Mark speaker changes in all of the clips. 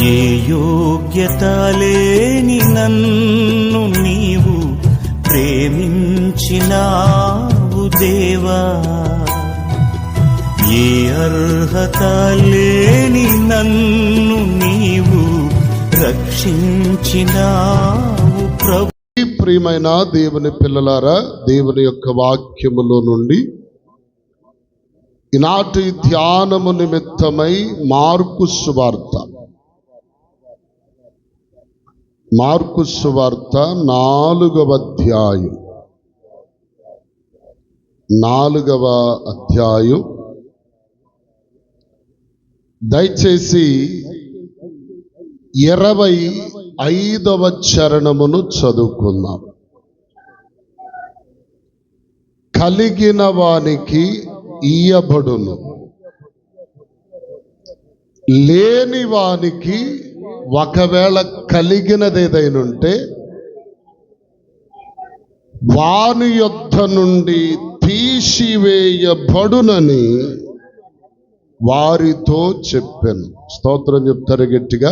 Speaker 1: ఏ యోగ్యత లేని నన్ను నీవు ప్రేమించినావు దేవా, ఏ అర్హత లేని నన్ను నీవు రక్షించినావు ప్రభు.
Speaker 2: ప్రియమైన దేవుని పిల్లలారా, దేవుని యొక్క వాక్యములో నుండి ఈనాటి ధ్యానము నిమిత్తమై మార్కు సువార్త 4వ అధ్యాయం 4వ అధ్యాయం దయచేసి 25వ చరణమును చదువుకుందాం. కలిగిన వానికి ఇయ్యబడును, లేని వానికి ఒకవేళ కలిగినదేదైనుంటే వాని యొద్ద నుండి తీసివేయబడునని వారితో చెప్పాను. స్తోత్రం చెప్తారు గట్టిగా,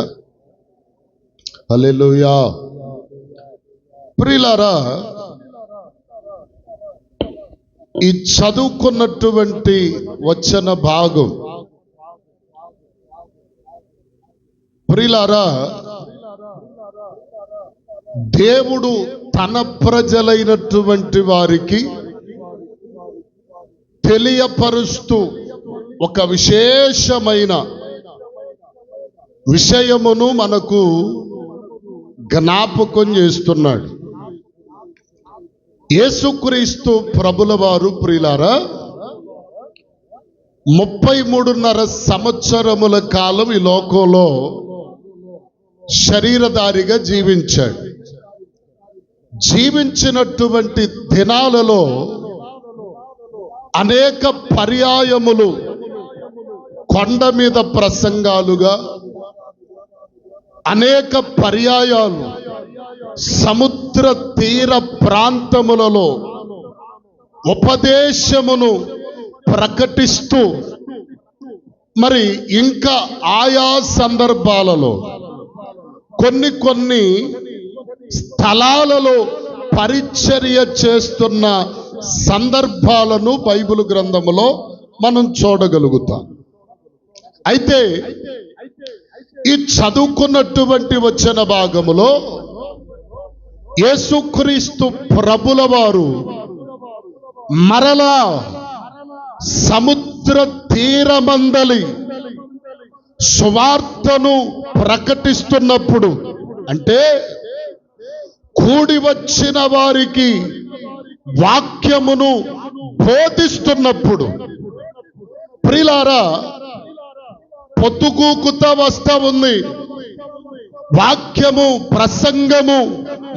Speaker 2: హల్లెలూయా. ప్రియులారా, ఈ చదువుకున్నటువంటి వచన భాగం ప్రియులారా, దేవుడు తన ప్రజలైనటువంటి వారికి తెలియపరుస్తూ ఒక విశేషమైన విషయమును మనకు జ్ఞాపకం చేస్తున్నాడు. యేసుక్రీస్తు ప్రభుల వారు ప్రియులారా 33.5 సంవత్సరముల కాలం ఈ లోకంలో శరీరధారిగా జీవించాడు. జీవించినటువంటి దినాలలో అనేక పర్యాయములు కొండ మీద ప్రసంగాలుగా, అనేక పర్యాయాలు సముద్ర తీర ప్రాంతములలో ఉపదేశమును ప్రకటిస్తూ, మరి ఇంకా ఆయా సందర్భాలలో కొన్ని స్థలాలలో పరిచర్య చేస్తున్న సందర్భాలను బైబిల్ గ్రంథములో మనం చూడగలుగుతాం. అయితే ఈ చదువుకున్నటువంటి వచన భాగములో యేసుక్రీస్తు ప్రభుల వారు మరలా సముద్ర తీరమందలి సువార్తను ప్రకటిస్తున్నప్పుడు, అంటే కూడి వచ్చిన వారికి వాక్యమును బోధిస్తున్నప్పుడు, ప్రియులారా పొద్దుగూకుతా వస్తా ఉంది, వాక్యము ప్రసంగము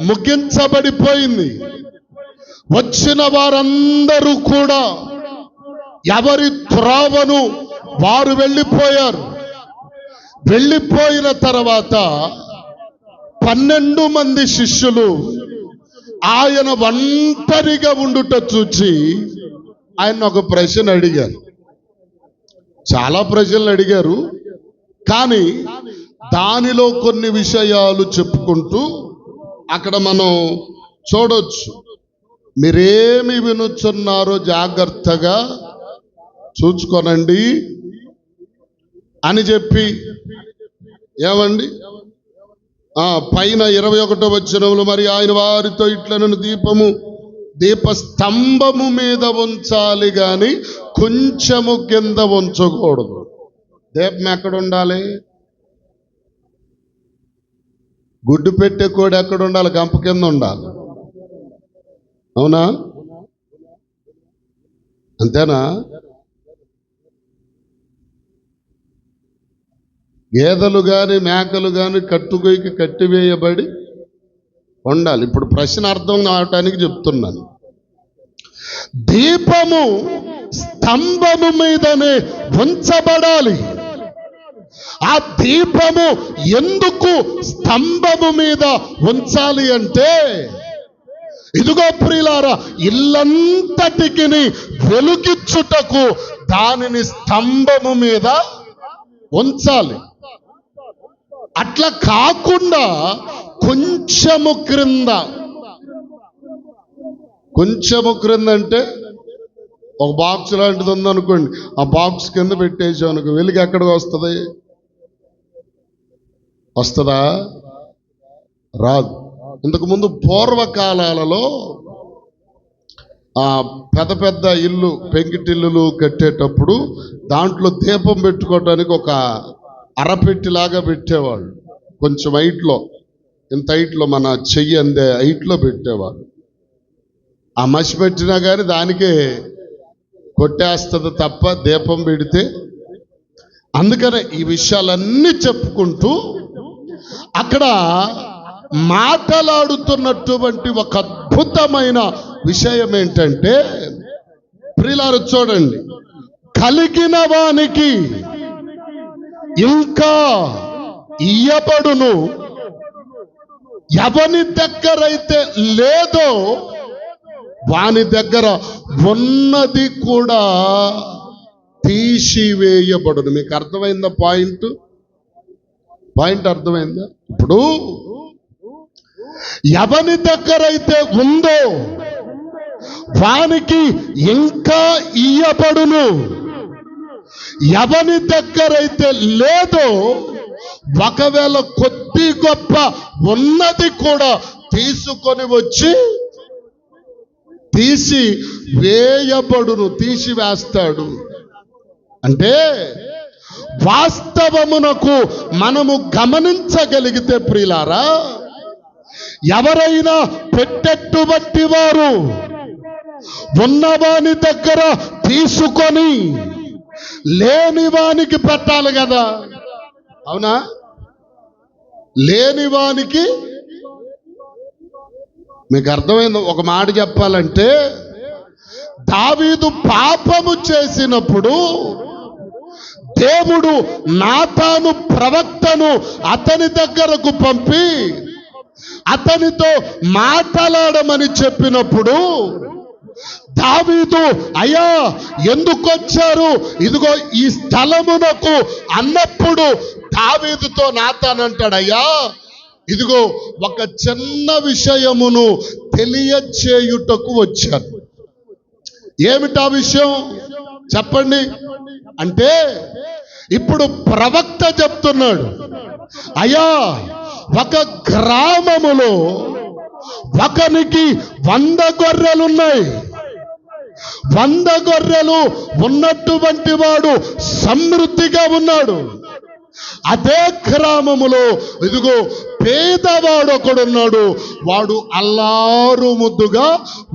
Speaker 2: ముగించబడిపోయింది. వచ్చిన వారందరూ కూడా ఎవరి త్రోవను వారు వెళ్ళిపోయారు. వెళ్ళిపోయిన తర్వాత 12 మంది శిష్యులు ఆయన ఒంటరిగా ఉండుట చూచి ఆయన ఒక ప్రశ్న అడిగారు. చాలా ప్రశ్నలు అడిగారు, కానీ దానిలో కొన్ని విషయాలు చెప్పుకుంటూ అక్కడ మనం చూడొచ్చు. మీరేమి వినుచున్నారో జాగ్రత్తగా చూచుకోనండి అని చెప్పి, ఏమండి పైన 21వ వచనంలో, మరి ఆయన వారితో ఇట్లనను దీపస్తంభము మీద ఉంచాలి గాని కొంచెము కింద ఉంచకూడదు. దీపం ఎక్కడ ఉండాలి? గుడ్డు పెట్టే కోడి ఎక్కడ ఉండాలి? గంప కింద ఉండాలి. అవునా? అంతేనా? గేదెలు గాని మేకలు గాని కట్టుకొయ్యకి కట్టివేయబడి ఉండాలి. ఇప్పుడు ప్రశ్న అర్థం కావటానికి చెప్తున్నాను. దీపము స్తంభము మీదనే ఉంచబడాలి. ఆ దీపము ఎందుకు స్తంభము మీద ఉంచాలి అంటే, ఇదిగో ప్రియులారా, ఇల్లంతటికి వెలుగిచ్చుటకు దానిని స్తంభము మీద ఉంచాలి. అట్లా కాకుండా కొంచెము క్రింద అంటే ఒక బాక్స్ లాంటిది ఉందనుకోండి, ఆ బాక్స్ కింద పెట్టేసాం అనుకో, వెలుగు ఎక్కడికి వస్తుందా? రాదు. ఇంతకుముందు పూర్వకాలాలలో ఆ పెద్ద పెద్ద ఇల్లు, పెంకిటిల్లులు కట్టేటప్పుడు దాంట్లో దీపం పెట్టుకోవడానికి ఒక అరపెట్టిలాగా పెట్టేవాళ్ళు. కొంచెం హైట్లో, ఇంత హైట్లో, మన చెయ్యి అందే హైట్లో పెట్టేవాళ్ళు. ఆ మసి పెట్టినా కానీ దానికే కొట్టేస్తుంది తప్ప దీపం పెడితే. అందుకనే ఈ విషయాలన్నీ చెప్పుకుంటూ అక్కడ మాట్లాడుతున్నటువంటి ఒక అద్భుతమైన విషయం ఏంటంటే, ప్రియులారు చూడండి, కలిగిన వానికి ఇంకా ఇయ్యబడును, ఎవని దగ్గరైతే లేదో వాని దగ్గర ఉన్నది కూడా తీసివేయబడును. మీకు అర్థమైందా పాయింట్ అర్థమైందా? ఇప్పుడు ఎవని దగ్గరైతే ఉందో వానికి ఇంకా ఇయ్యబడును, ఎవని దగ్గరైతే లేదో ఒకవేళ కొద్ది గొప్ప ఉన్నది కూడా తీసుకొని వచ్చి తీసివేయబడును, తీసివేస్తాడు. అంటే వాస్తవమునకు మనము గమనించగలిగితే ప్రియులారా, ఎవరైనా పెట్టేటువంటి వారు ఉన్నవాని దగ్గర తీసుకొని లేని వానికి పెట్టాలి కదా, అవునా? లేని వానికి, మీకు అర్థమైంది? ఒక మాట చెప్పాలంటే, దావీదు పాపము చేసినప్పుడు దేవుడు నాతాను ప్రవక్తను అతని దగ్గరకు పంపి అతనితో మాట్లాడమని చెప్పినప్పుడు దావీదు, అయ్యా ఎందుకు వచ్చారు, ఇదిగో ఈ స్థలమునకు అన్నప్పుడు దావీదుతో నాతాను అంటాడు, అయ్యా ఇదిగో ఒక చిన్న విషయమును తెలియచేయుటకు వచ్చాను. ఏమిటా విషయం చెప్పండి అంటే, ఇప్పుడు ప్రవక్త చెప్తున్నాడు, అయ్యా ఒక గ్రామములో ఒకనికి 100 గొర్రెలున్నాయి. 100 గొర్రెలు ఉన్నటువంటి వాడు సమృద్ధిగా ఉన్నాడు. అదే గ్రామములో ఇదిగో పేదవాడు ఒకడున్నాడు. వాడు అల్లారు ముద్దుగా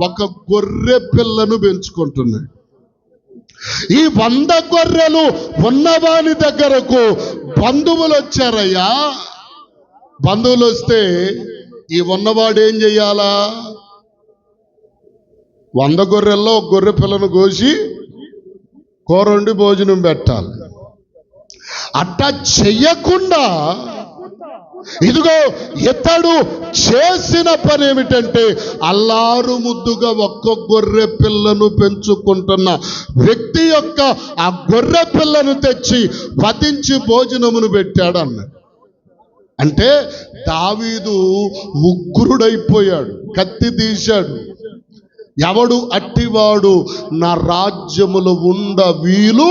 Speaker 2: ఒక గొర్రె పిల్లను పెంచుకుంటున్నాడు. ఈ 100 గొర్రెలు ఉన్నవాని దగ్గరకు బంధువులు వచ్చారయ్యా. బంధువులు వస్తే ఈ ఉన్నవాడు ఏం చెయ్యాలా? 100 గొర్రెల్లో ఒక గొర్రె పిల్లను కోసి కూరండి భోజనం పెట్టాలి. అట్టా చెయ్యకుండా ఇదిగో ఇతడు చేసిన పని ఏమిటంటే, అల్లారు ముద్దుగా ఒక్క గొర్రె పిల్లను పెంచుకుంటున్న వ్యక్తి యొక్క ఆ గొర్రె పిల్లను తెచ్చి వధించి భోజనమును పెట్టాడు అన్నాడు. అంటే దావీదు ఉగ్రుడైపోయాడు, కత్తి తీశాడు. ఎవడు అట్టివాడు నా రాజ్యములో ఉండ వీలు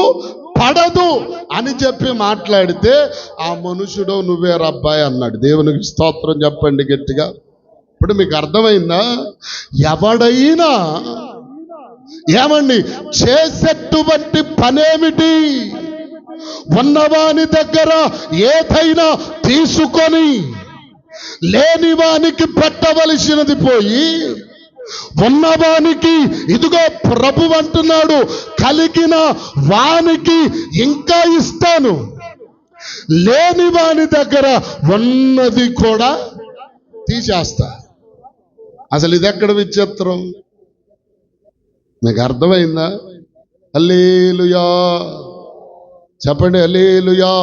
Speaker 2: పడదు అని చెప్పి మాట్లాడితే, ఆ మనుషుడు నువ్వే రబ్బాయి అన్నాడు. దేవునికి స్తోత్రం చెప్పండి గట్టిగా. ఇప్పుడు మీకు అర్థమైందా? ఎవడైనా ఏమండి చేసేటువంటి పనేమిటి? ఉన్నవాని దగ్గర ఏదైనా తీసుకొని లేనివానికి పెట్టవలసినది పోయి ఉన్నవానికి ఇదిగో ప్రభు అంటున్నాడు, కలిగిన వానికి ఇంకా ఇస్తాను, లేని వాని దగ్గర ఉన్నది కూడా తీసేస్తా. అసలు ఇది ఎక్కడ విచిత్రం? మీకు అర్థమైందా? హల్లెలూయా చెప్పండి, హల్లెలూయా.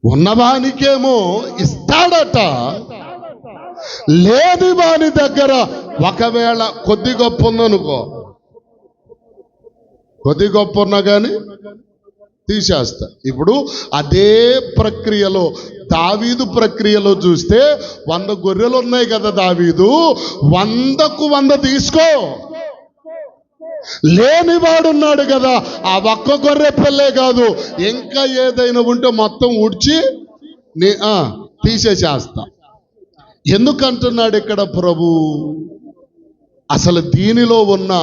Speaker 2: ఉన్నవానికేమో ఇస్తాడట, లేని వాని దగ్గర ఒకవేళ కొద్ది గొప్ప ఉందనుకో, కొద్ది గొప్ప ఉన్నా కానీ తీసేస్తా. ఇప్పుడు అదే ప్రక్రియలో దావీదు ప్రక్రియలో చూస్తే 100 గొర్రెలు ఉన్నాయి కదా, దావీదు 100కు 100 తీసుకో. లేనివాడున్నాడు కదా, ఆ ఒక్క గొర్రె పిల్లే కాదు, ఇంకా ఏదైనా ఉంటే మొత్తం ఉడ్చి తీసేసేస్తా. ఎందుకంటున్నాడు ఇక్కడ ప్రభు? అసలు దీనిలో ఉన్న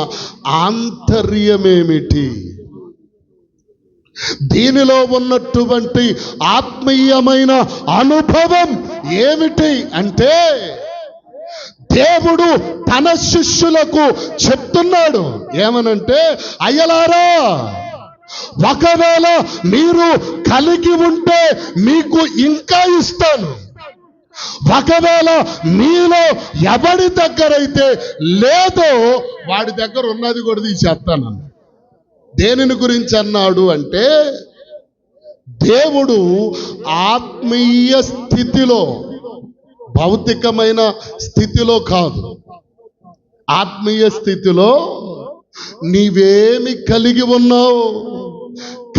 Speaker 2: ఆంతర్యమేమిటి? దీనిలో ఉన్నటువంటి ఆత్మీయమైన అనుభవం ఏమిటి అంటే, దేవుడు తన శిష్యులకు చెప్తున్నాడు ఏమనంటే, అయ్యలారా, ఒకవేళ మీరు కలిగి ఉంటే మీకు ఇంకా ఇస్తాను. ఒకవేళ మీలో ఎవడి దగ్గర అయితే లేదో వాడి దగ్గర ఉన్నది కూడా తీసేస్తాను. దేనిని గురించి అన్నాడు అంటే, దేవుడు ఆత్మీయ స్థితిలో, భౌతికమైన స్థితిలో కాదు, ఆత్మీయ స్థితిలో నీవేమి కలిగి ఉన్నావు,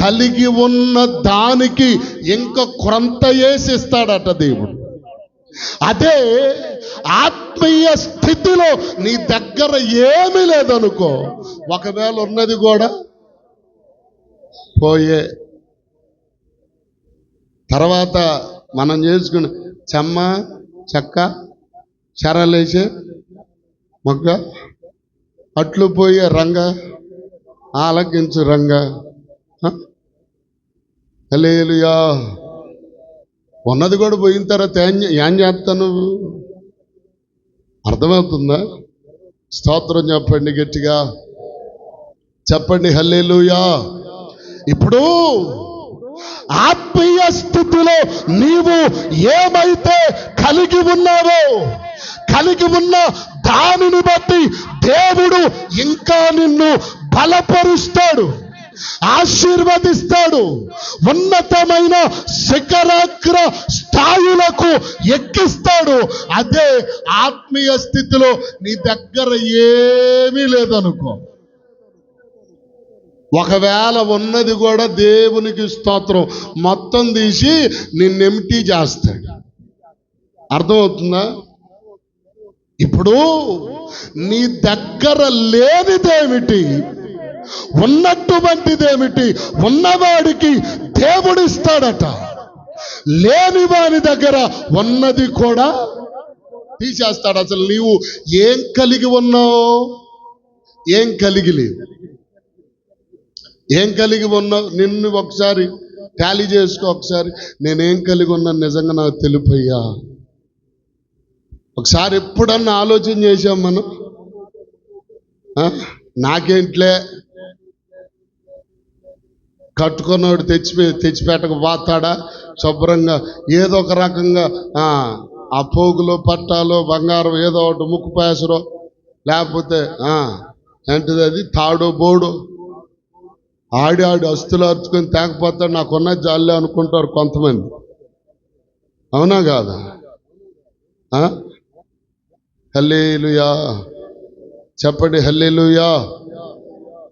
Speaker 2: కలిగి ఉన్న దానికి ఇంకా క్రొంత వేసిస్తాడట దేవుడు. అదే ఆత్మీయ స్థితిలో నీ దగ్గర ఏమీ లేదనుకో, ఒకవేళ ఉన్నది కూడా పోయే. తర్వాత మనం చేసుకుని చెమ్మ చెక్క చెరలేసే మొగ్గ అట్లు పోయే రంగ ఆలకించు రంగ. హల్లెలూయా. ఉన్నది కూడా పోయిన తర్వాత ఏం చేస్తావు నువ్వు? అర్థమవుతుందా? స్తోత్రం చెప్పండి, గట్టిగా చెప్పండి హల్లెలూయా. ఇప్పుడు ఆత్మీయ స్థితిలో నీవు ఏమైతే కలిగి ఉన్నావో, కలిగి ఉన్న దానిని బట్టి దేవుడు ఇంకా నిన్ను బలపరుస్తాడు, ఆశీర్వదిస్తాడు, ఉన్నతమైన శిఖరాగ్ర స్థాయిలకు ఎక్కిస్తాడు. అదే ఆత్మీయ స్థితిలో నీ దగ్గర ఏమీ లేదనుకో, ఒకవేళ ఉన్నది కూడా దేవునికి స్తోత్రం మొత్తం తీసి నిన్నెంటీ చేస్తాడు. అర్థమవుతుందా? ఇప్పుడు నీ దగ్గర లేనిదేమిటి, ఉన్నటువంటిదేమిటి? ఉన్నవాడికి దేవుడిస్తాడట, లేని వాని దగ్గర ఉన్నది కూడా తీసేస్తాడు. అసలు నీవు ఏం కలిగి ఉన్నావు, ఏం కలిగి లేవు, ఏం కలిగి ఉన్నావు? నిన్ను ఒకసారి టాలీ చేసుకో. ఒకసారి నేనేం కలిగి ఉన్నాను నిజంగా నాకు తెలుపయ్యా. ఒకసారి ఎప్పుడన్నా ఆలోచన చేశాం మనం? నాకేంట్లే, కట్టుకున్నాడు తెచ్చిపెట్టక పోతాడా శుభ్రంగా, ఏదో ఒక రకంగా ఆ పోగులో పట్టాలో బంగారం ఏదో ఒకటి ముక్కు పేసరో, లేకపోతే ఏంటిది అది తాడు బోడు ఆడి అస్తులు అరుచుకొని తేకపోతాడు, నాకున్నది జాలే అనుకుంటారు కొంతమంది. అవునా కాదా? హల్లెలూయా చెప్పండి, హల్లెలూయా.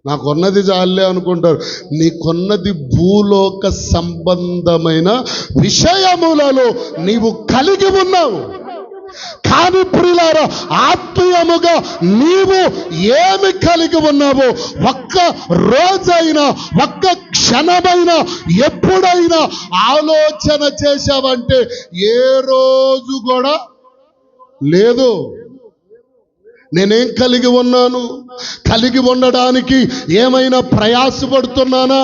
Speaker 2: నాకున్నది జాలే అనుకుంటారు. నీకున్నది భూలోక సంబంధమైన విషయములలో నీవు కలిగి ఉన్నావు. కానీ ప్రియులారా, ఆత్మీయముగా నీవు ఏమి కలిగి ఉన్నావో ఒక్క రోజైనా, ఒక్క క్షణమైనా, ఎప్పుడైనా ఆలోచన చేశావంటే ఏ రోజు కూడా లేదు. నేనేం కలిగి ఉన్నాను? కలిగి ఉండడానికి ఏమైనా ప్రయాసపడుతున్నానా?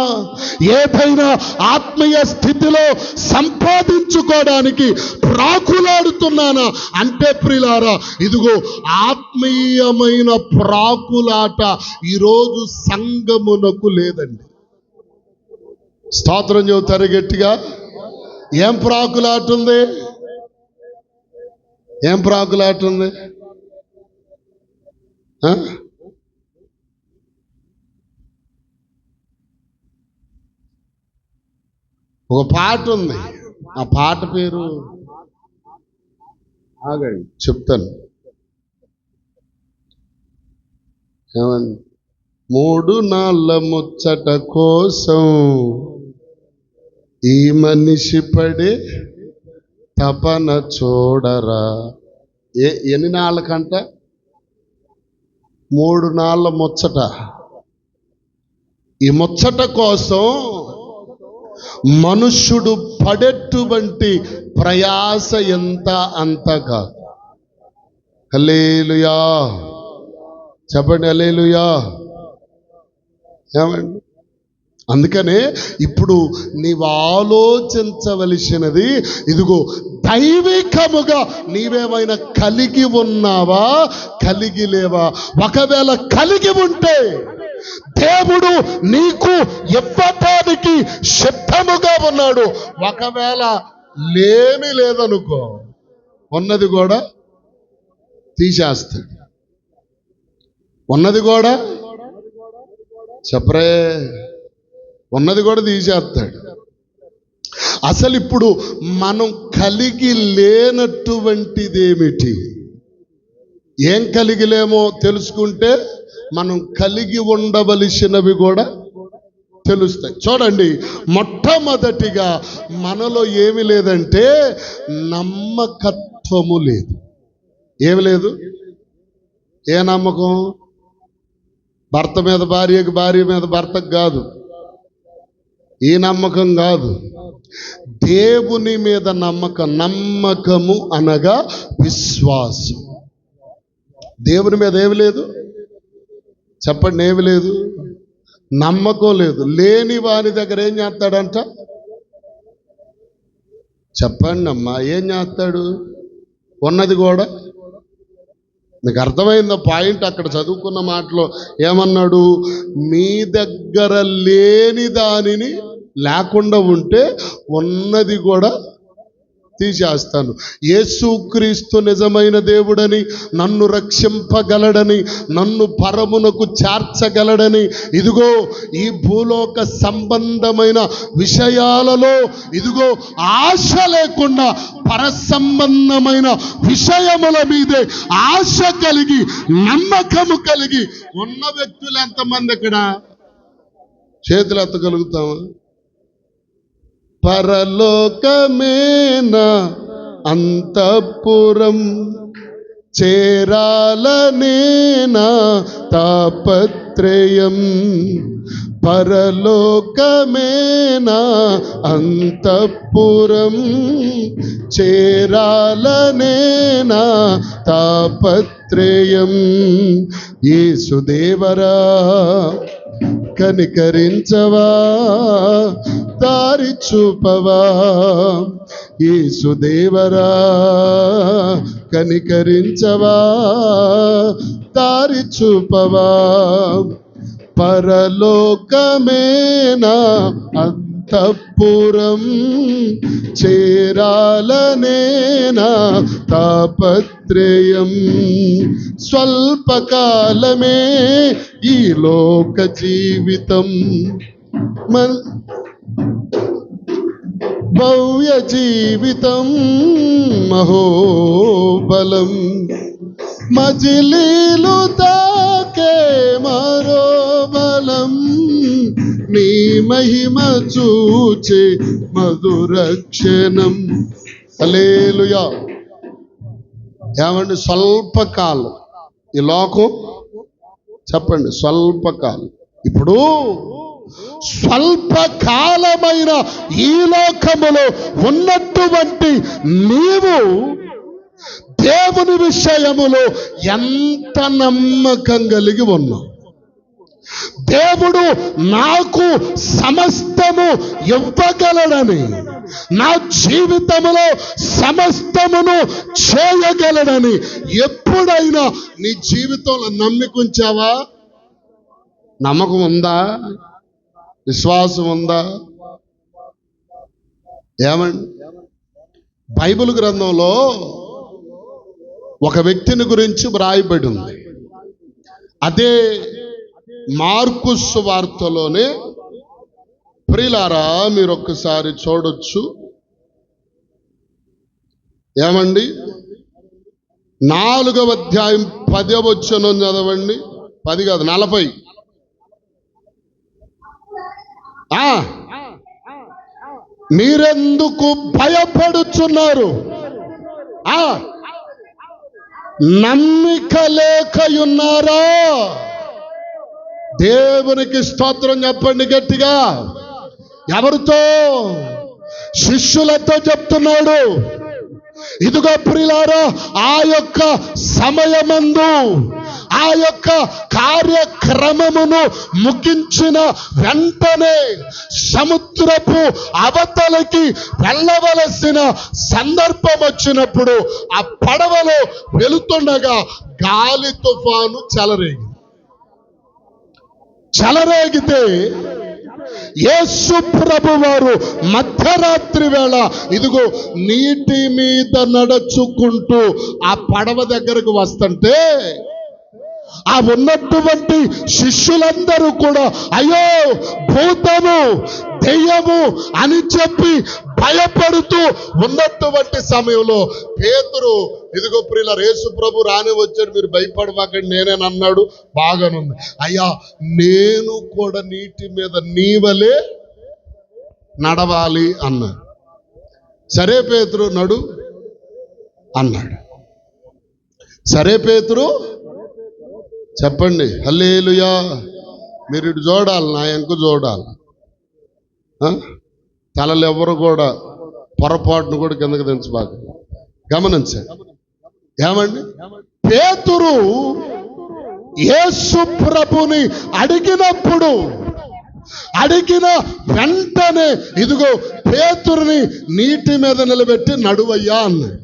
Speaker 2: ఏదైనా ఆత్మీయ స్థితిలో సంపాదించుకోవడానికి ప్రాకులాడుతున్నానా అంటే ప్రియులారా, ఇదిగో ఆత్మీయమైన ప్రాకులాట ఈరోజు సంఘమునకు లేదండి. స్తోత్రం చెబుతారు గట్టిగా. ఏం ప్రాకులాట ఉంది? ఏం ప్రాకులాట ఉంది? ఒక పాట ఉంది, ఆ పాట పేరు ఆగండి చెప్తాను. ఏమని? 3 నాళ్ళ ముచ్చట కోసం ఈ మనిషి పడే తపన చూడరా. ఎన్ని నాళ్ళకంట? 3 నాళ్ళ ముచ్చట. ఈ ముచ్చట కోసం మనుష్యుడు పడేటువంటి ప్రయాస ఎంత అంత కాదు. హల్లెలూయా చెప్పండి, హల్లెలూయా. ఏమండి? అందుకనే ఇప్పుడు నీవు ఆలోచించవలసినది, ఇదిగో దైవికముగా నీవేమైనా కలిగి ఉన్నావా, కలిగి లేవా? ఒకవేళ కలిగి ఉంటే దేవుడు నీకు ఇవ్వటానికి సిద్ధముగా ఉన్నాడు. ఒకవేళ లేమి లేదనుకో, ఉన్నది కూడా తీసేస్తాడు. ఉన్నది కూడా చెప్పరే, ఉన్నది కూడా తీసేస్తాడు. అసలు ఇప్పుడు మనం కలిగి లేనటువంటిది ఏమిటి? ఏం కలిగి లేమో తెలుసుకుంటే మనం కలిగి ఉండవలసినవి కూడా తెలుస్తాయి. చూడండి, మొట్టమొదటిగా మనలో ఏమి లేదంటే నమ్మకత్వము లేదు. ఏమి లేదు? ఏ నమ్మకం? భర్త మీద భార్యకు, భార్య మీద భర్తకు కాదు. ఈ నమ్మకం కాదు, దేవుని మీద నమ్మకం. నమ్మకము అనగా విశ్వాసం. దేవుని మీద ఏమి లేదు? చెప్పండి, ఏమి లేదు? నమ్మకం లేదు. లేని వాని దగ్గర ఏం చేస్తాడంట? చెప్పండి అమ్మా, ఏం చేస్తాడు? ఉన్నది కూడా. మీకు అర్థమైందా పాయింట్? అక్కడ చదువుకున్న మాటలో ఏమన్నాడు? మీ దగ్గర లేని దానిని లేకుండా ఉంటే ఉన్నది కూడా తీసేస్తాను. యేసుక్రీస్తు నిజమైన దేవుడని, నన్ను రక్షింపగలడని, నన్ను పరమునకు చేర్చగలడని, ఇదిగో ఈ భూలోక సంబంధమైన విషయాలలో ఇదిగో ఆశ లేకుండా పరసంబంధమైన విషయముల మీదే ఆశ కలిగి, నమ్మకము కలిగి ఉన్న వ్యక్తులు ఎంతమంది ఇక్కడ? చేతులు ఎత్తగలుగుతామా? పరలోకమేనా అంతఃపురం, చేరాలనేనా తాపత్రయం. పరలోకమేనా అంతఃపురం, చేరాలనేనా తాపత్రయం. యేసుదేవరా కనికరించవా, దారి చూపవా. యేసుదేవరా కనికరించవా, దారి చూపవా. పరలోకమేనా అంతఃపురం, చేరాలనేనా తాపత్రయం. స్వల్పకాలమే ఈ లోక జీవితం, భవ్య జీవితం మహోబలం. మజిలీలు తాకే మరో బలం, నీ మహిమ చూచే మధుర క్షణం. హల్లెలూయా. ఏమండి? స్వల్పకాలం ఈ లోకం. చెప్పండి, స్వల్పకాలం. ఇప్పుడు స్వల్పకాలమైన ఈ లోకములో ఉన్నటువంటి నీవు దేవుని విషయములో ఎంత నమ్మకం కలిగి ఉన్నావు? దేవుడు నాకు సమస్తము ఇవ్వగలడని, నా జీవితంలో సమస్తమును చేయగలడని ఎప్పుడైనా నీ జీవితంలో నమ్మికుంచావా? నమ్మకం ఉందా? విశ్వాసం ఉందా? ఏమండి? బైబిల్ గ్రంథంలో ఒక వ్యక్తిని గురించి వ్రాయబడి ఉంది. అదే మార్కు సువార్తలోనే. ప్రియులారా, మీరు ఒక్కసారి చూడొచ్చు. ఏమండి? 4వ అధ్యాయం 10వ వచనం చదవండి. 10 కాదు, 40. మీరెందుకు భయపడుచున్నారు? నమ్మిక లేకయున్నారా? దేవునికి స్తోత్రం చెప్పండి గట్టిగా. ఎవరితో? శిష్యులతో చెప్తున్నాడు. ఇదిగో ప్రియులారా, ఆ యొక్క సమయమందు ఆ యొక్క కార్యక్రమమును ముగించిన వెంటనే సముద్రపు అవతలకి వెళ్ళవలసిన సందర్భం వచ్చినప్పుడు ఆ పడవలో వెళుతుండగా గాలి తుఫాను చెలరేగితే యేసు ప్రభు వారు మధ్యరాత్రి వేళ ఇదిగో నీటి మీద నడుచుకుంటూ ఆ పడవ దగ్గరకు వస్తుంటే ఆ ఉన్నటువంటి శిష్యులందరూ కూడా అయ్యో భూతము దెయ్యము అని చెప్పి భయపడుతూ ఉన్నటువంటి సమయంలో పేతురు, ఇదిగో ప్రియులారా, యేసు ప్రభు రాని వచ్చాడు, మీరు భయపడమాకండి నేనేనన్నాడు. బాగానుంది. అయ్యా, నేను కూడా నీటి మీద నీవలే నడవాలి అన్నాడు. సరే పేతురు నడు అన్నాడు. సరే పేతురు చెప్పండి హల్లెలూయా. మీరు ఇటు చూడాలి, నా ఎంకు చూడాలి. తలలు ఎవరు కూడా పొరపాటును కూడా కిందకి దించబాక. గమనించండి. ఏమండి, పేతురు యేసు ప్రభుని అడిగినప్పుడు అడిగిన వెంటనే ఇదిగో పేతురుని నీటి మీద నిలబెట్టి నడువయ్యా అన్నాడు.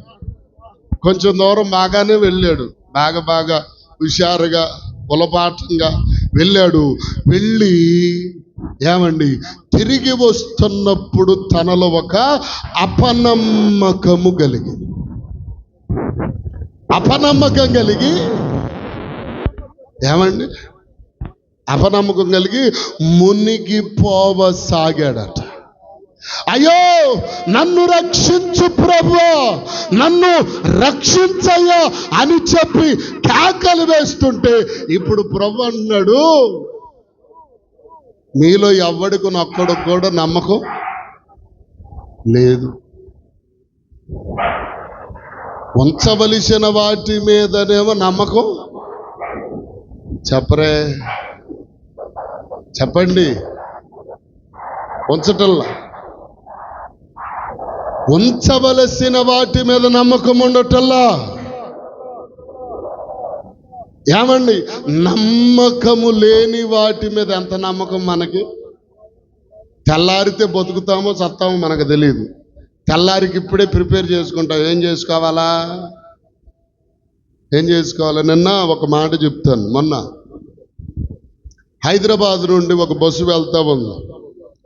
Speaker 2: కొంచెం దూరం బాగానే వెళ్ళాడు. బాగా హుషారుగా కులపాఠంగా వెళ్ళాడు. వెళ్ళి ఏమండి తిరిగి వస్తున్నప్పుడు తనలో ఒక అపనమ్మకం కలిగి ఏమండి అపనమ్మకం కలిగి మునిగిపోవసాగాడట. అయ్యో నన్ను రక్షించు ప్రభువా, నన్ను రక్షించయ్యా అని చెప్పి కేకలు వేస్తుంటే ఇప్పుడు ప్రభు అన్నాడు, మీలో ఎవడికి ఒక్కడు కూడా నమ్మకం లేదు. ఉంచవలసిన వాటి మీదనేమో నమ్మకం చెప్పండి. ఉంచవలసిన వాటి మీద నమ్మకం ఉండటల్లా. ఏమండి, నమ్మకము లేని వాటి మీద ఎంత నమ్మకం మనకి? తెల్లారితే బతుకుతామో సత్తామో మనకు తెలియదు. తెల్లారికి ఇప్పుడే ప్రిపేర్ చేసుకుంటాం. ఏం చేసుకోవాలా? నిన్న ఒక మాట చెప్తాను. మొన్న హైదరాబాద్ నుండి ఒక బస్సు వెళ్తా ఉంది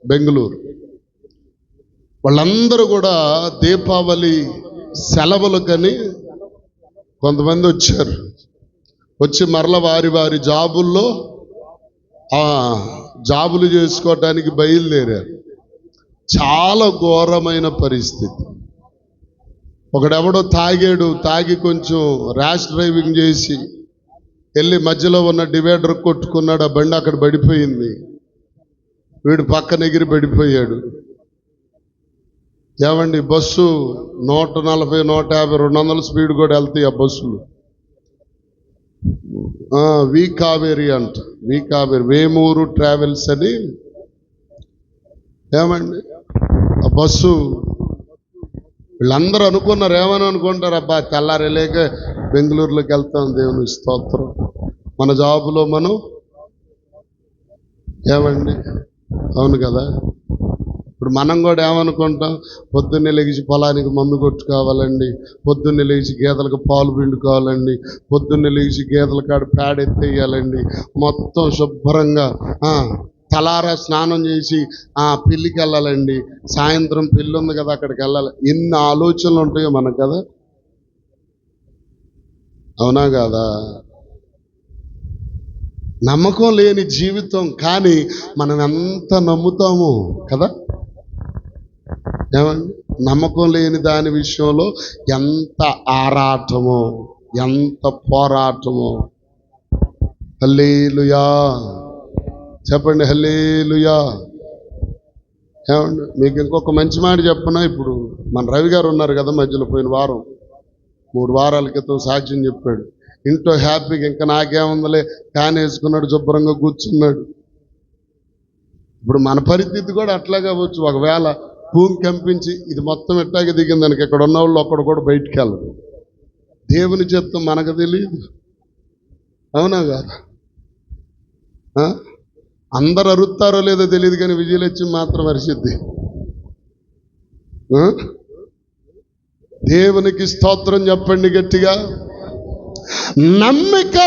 Speaker 2: బెంగళూరు. వాళ్ళందరూ కూడా దీపావళి సెలవులకని కొంతమంది వచ్చారు. వచ్చి మరల వారి జాబుల్లో జాబులు చేసుకోవటానికి బయలుదేరారు. చాలా ఘోరమైన పరిస్థితి. ఒకడెవడో తాగి కొంచెం ర్యాష్ డ్రైవింగ్ చేసి వెళ్ళి మధ్యలో ఉన్న డివైడర్ కొట్టుకున్నాడు. ఆ బండి అక్కడ పడిపోయింది. వీడు పక్కన ఎగిరి పడిపోయాడు. ఏమండి, బస్సు 140, 150, 200 స్పీడ్ కూడా వెళ్తాయి ఆ బస్సులు. వి కావేరి వేమూరు ట్రావెల్స్ అని. ఏమండి, ఆ బస్సు వీళ్ళందరూ అనుకున్నారు, ఏమని అనుకుంటారు, అబ్బా తెల్లారేలేక బెంగళూరులోకి వెళ్తాం, దేవుని స్తోత్రం, మన జాబులో మనం. ఏమండి, అవును కదా. ఇప్పుడు మనం కూడా ఏమనుకుంటాం, పొద్దున్నే లేచి పొలానికి మందు కొట్టుకోవాలండి, పొద్దున్నే లేచి గేదెలకు పాలు పిండుకోవాలండి, పొద్దున్నే లేచి గేదెల కాడ పేడ ఎత్తేయాలండి, మొత్తం శుభ్రంగా తలారా స్నానం చేసి పెళ్ళికి వెళ్ళాలండి, సాయంత్రం పెళ్ళి ఉంది కదా అక్కడికి వెళ్ళాలి. ఎన్ని ఆలోచనలు ఉంటాయో మనకు కదా. అవునా కదా? నమ్మకం లేని జీవితం. కానీ మనం ఎంత నమ్ముతాము కదా. ఏమండి, నమ్మకం లేని దాని విషయంలో ఎంత ఆరాటమో, ఎంత పోరాటమో. హల్లెలూయా చెప్పండి, హల్లెలూయా. ఏమండి మీకు ఇంకొక మంచి మాట చెప్పనా, ఇప్పుడు మన రవి గారు ఉన్నారు కదా, మధ్యలో పోయిన వారం 3 వారాల క్రితం సాక్ష్యం చెప్పాడు. ఇంట్లో హ్యాపీగా ఇంకా నాకేముందలే ఫ్యాన్ వేసుకున్నాడు, శుభ్రంగా కూర్చున్నాడు. ఇప్పుడు మన పరిస్థితి కూడా అట్లాగే అవ్వచ్చు. ఒకవేళ భూమి కంపించి ఇది మొత్తం ఎట్టాగే దిగిందానికి ఇక్కడ ఉన్న వాళ్ళు ఒక్కడు కూడా బయటికి వెళ్ళదు. దేవుని చిత్తం మనకు తెలియదు. అవునా కాదు? అందరు అరుస్తారో లేదో తెలియదు, కానీ విజయలక్ష్మి మాత్రం అరిసిద్ది. దేవునికి స్తోత్రం చెప్పండి గట్టిగా. నమ్మిక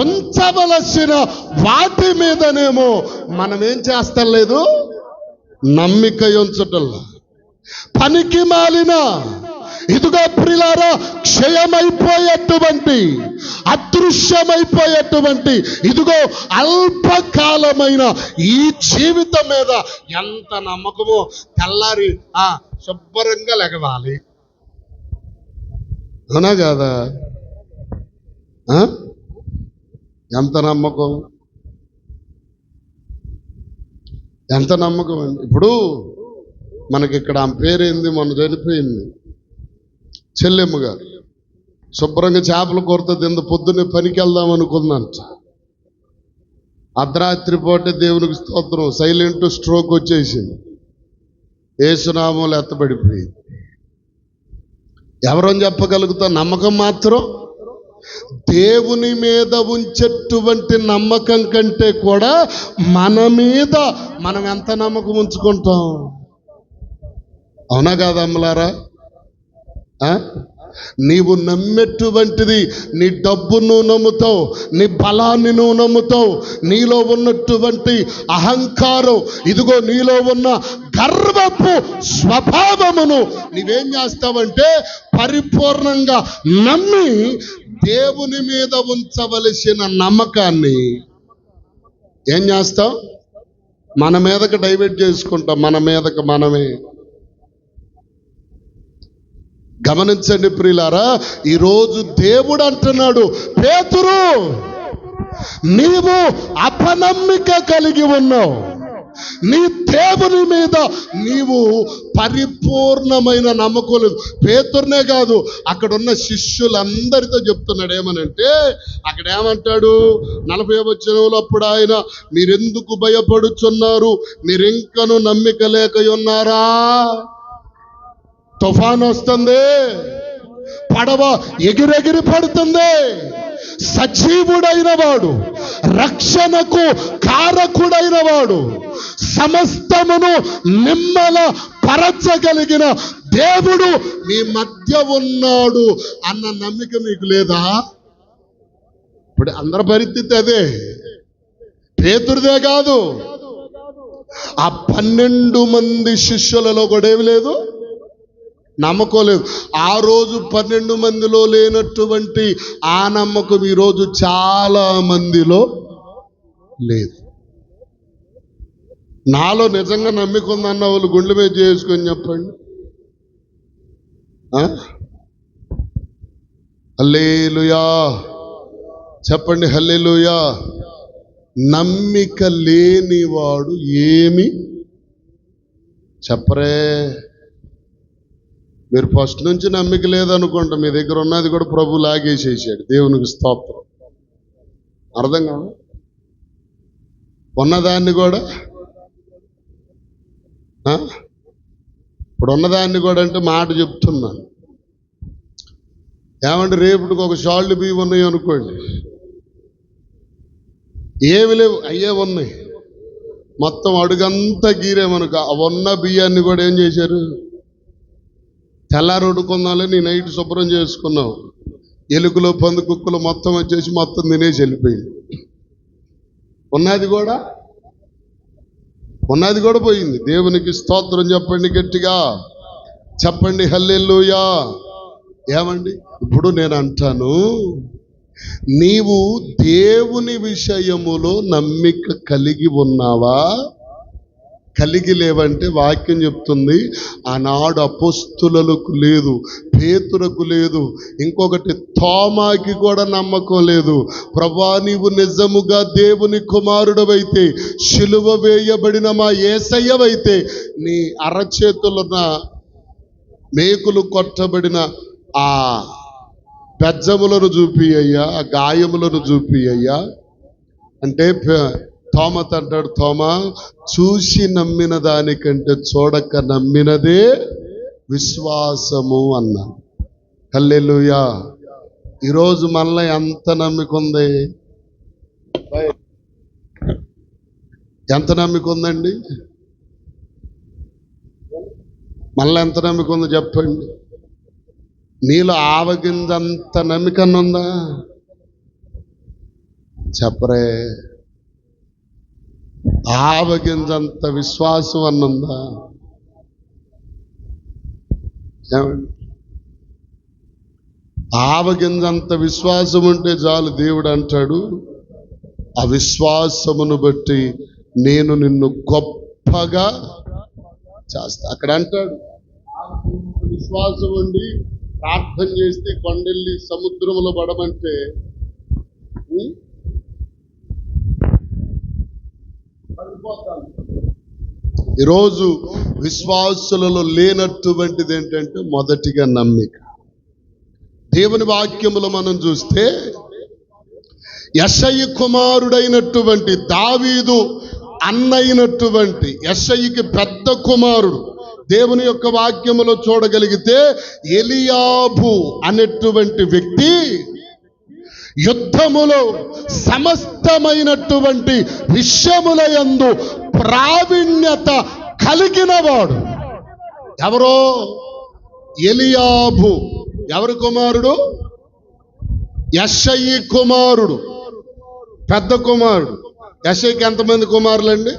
Speaker 2: ఉంచవలసిన వాటి మీదనేమో మనం ఏం చేస్తాం లేదు, నమ్మిక ఉంచటంలా. పనికి మాలిన ఇదిగో ప్రియులారా, క్షయమైపోయేటువంటి అదృశ్యమైపోయేటువంటి ఇదిగో అల్పకాలమైన ఈ జీవితం మీద ఎంత నమ్మకమో తెల్లారి శుభ్రంగా లెగవాలి. అవునా కాదా? ఎంత నమ్మకం, ఎంత నమ్మకం అండి. ఇప్పుడు మనకి ఇక్కడ ఆమె పేరేంది, మొన్న చనిపోయింది చెల్లెమ్మ గారు. శుభ్రంగా చేపల కూరతో తింద, పొద్దున్నే పనికి వెళ్దాం అనుకుందంట. అర్ధరాత్రి పూట దేవునికి స్తోత్రం సైలెంట్ స్ట్రోక్ వచ్చేసింది. యేసునామంలో ఎత్తబడిపోయింది. ఎవరని చెప్పగలుగుతాం? నమ్మకం మాత్రం దేవుని మీద ఉంచేటువంటి నమ్మకం కంటే కూడా మన మీద మనం ఎంత నమ్మకం ఉంచుకుంటాం. అవునా కాదా అమ్మలారా? నీవు నమ్మేటువంటిది నీ డబ్బును నువ్వు నమ్ముతావు, నీ బలాన్ని నువ్వు నమ్ముతావు, నీలో ఉన్నటువంటి అహంకారం, ఇదిగో నీలో ఉన్న గర్వపు స్వభావమును నీవేం చేస్తావంటే పరిపూర్ణంగా నమ్మి దేవుని మీద ఉంచవలసిన నమ్మకాన్ని ఏం చేస్తాం, మన మీదకి డైవర్ట్ చేసుకుంటాం, మన మీదకి మనమే. గమనించండి ప్రియులారా, ఈరోజు దేవుడు అంటున్నాడు, పేతురు నీవు అపనమ్మిక కలిగి ఉన్నావు, నీ దేవుని మీద నీవు పరిపూర్ణమైన నమ్మకం లేదు. పేతురునే కాదు, అక్కడ ఉన్న శిష్యులందరితో చెప్తున్నాడు. ఏమనంటే అక్కడ ఏమంటాడు, 40వ వచనంలో, అప్పుడు ఆయన మీరెందుకు భయపడుచున్నారు, మీరింకను నమ్మిక లేక ఉన్నారా? తుఫాను వస్తుంది, పడవ ఎగిరెగిరి పడుతుంది, సజీవుడైన వాడు, రక్షణకు కారకుడైన వాడు, సమస్తమును నిమ్మల పరచగలిగిన దేవుడు మీ మధ్య ఉన్నాడు అన్న నమ్మిక మీకు లేదా? ఇప్పుడు అందరి పరిస్థితి అదే, పేతురుదే కాదు, ఆ 12 మంది శిష్యులలో కూడా ఏమి లేదు, నమ్మకం లేదు. ఆ రోజు 12 మందిలో లేనటువంటి ఆ నమ్మకం ఈరోజు చాలా మందిలో లేదు. నాలో నిజంగా నమ్మిక ఉందన్న వాళ్ళు గుండె మీద చేసుకొని చెప్పండి. హల్లెలూయా చెప్పండి, హల్లెలూయా. నమ్మిక లేనివాడు ఏమి చెప్పరే. మీరు ఫస్ట్ నుంచి నమ్మిక లేదనుకుంటా, మీ దగ్గర ఉన్నది కూడా ప్రభు లాగేసేసాడు. దేవునికి స్తోత్రం. అర్థం కాదు, ఉన్నదాన్ని కూడా ఇప్పుడు ఉన్నదాన్ని కూడా అంటే మాట చెప్తున్నాను. ఏమంటే రేపటికి ఒక షాల్డ్ బియ్యం ఉన్నాయి అనుకోండి, ఏమి లేవు, అయ్యే ఉన్నాయి, మొత్తం అడుగంతా గీరేమనుకో, ఉన్న బియ్యాన్ని కూడా ఏం చేశారు, తెల్లారి వండుకుందాలని నీ నైట్ శుభ్రం చేసుకున్నావు, ఎలుకలు పంది కుక్కలు మొత్తం వచ్చేసి మొత్తం తినేసి వెళ్ళిపోయింది. ఉన్నది కూడా పోయింది. దేవునికి స్తోత్రం చెప్పండి, గట్టిగా చెప్పండి, హల్లెలూయా. ఏమండి ఇప్పుడు నేను అంటాను, నీవు దేవుని విషయములో నమ్మిక కలిగి ఉన్నావా? కలిగి లేవంటే వాక్యం చెప్తుంది ఆనాడు అపోస్తులకు లేదు, పేతురకు లేదు, ఇంకొకటి తోమాకి కూడా నమ్మకం లేదు. ప్రభువా నీవు నిజముగా దేవుని కుమారుడవైతే, సిలువ వేయబడిన మా యేసయ్యవైతే నీ అరచేతులున్న మేకులు కొట్టబడిన ఆ బెజ్జములను చూపి అయ్యా, ఆ గాయములను చూపి అయ్యా అంటే తోమత అంటాడు, తోమా చూసి నమ్మిన దానికంటే చూడక నమ్మినదే విశ్వాసము అన్నా. హల్లెలూయా. ఈరోజు మనలో ఎంత నమ్మిక ఉంది? ఎంత నమ్మిక ఉందండి? మనలో ఎంత నమ్మిక ఉందో చెప్పండి. నీలో ఆవగింజంత నమ్మికన్నా ఉందా? చెప్పరే. ఆవగింజంత విశ్వాసం అన్నుందా? ఏమండి? ఆవగింజంత విశ్వాసం ఉంటే చాలు. దేవుడు అంటాడు, ఆ విశ్వాసమును బట్టి నేను నిన్ను గొప్పగా చేస్తా. అక్కడ అంటాడు, విశ్వాసం ఉండి ప్రార్థన చేస్తే కొండెల్లి సముద్రములో పడమంటే ఈరోజు విశ్వాసులలో లేనటువంటిది ఏంటంటే మొదటిగా నమ్మిక. దేవుని వాక్యములో మనం చూస్తే యెషయి కుమారుడైనటువంటి దావీదు అన్నైనటువంటి యెషయికి పెద్ద కుమారుడు దేవుని యొక్క వాక్యములో చూడగలిగితే ఎలియాబు అనేటువంటి వ్యక్తి యుద్ధములో సమస్తమైనటువంటి విషయముల యందు ప్రావీణ్యత కలిగిన వాడు. ఎవరో? ఎలియాబు. ఎవరి కుమారుడు? యెషయి కుమారుడు, పెద్ద కుమారుడు. యెషయికి ఎంతమంది కుమారులండి?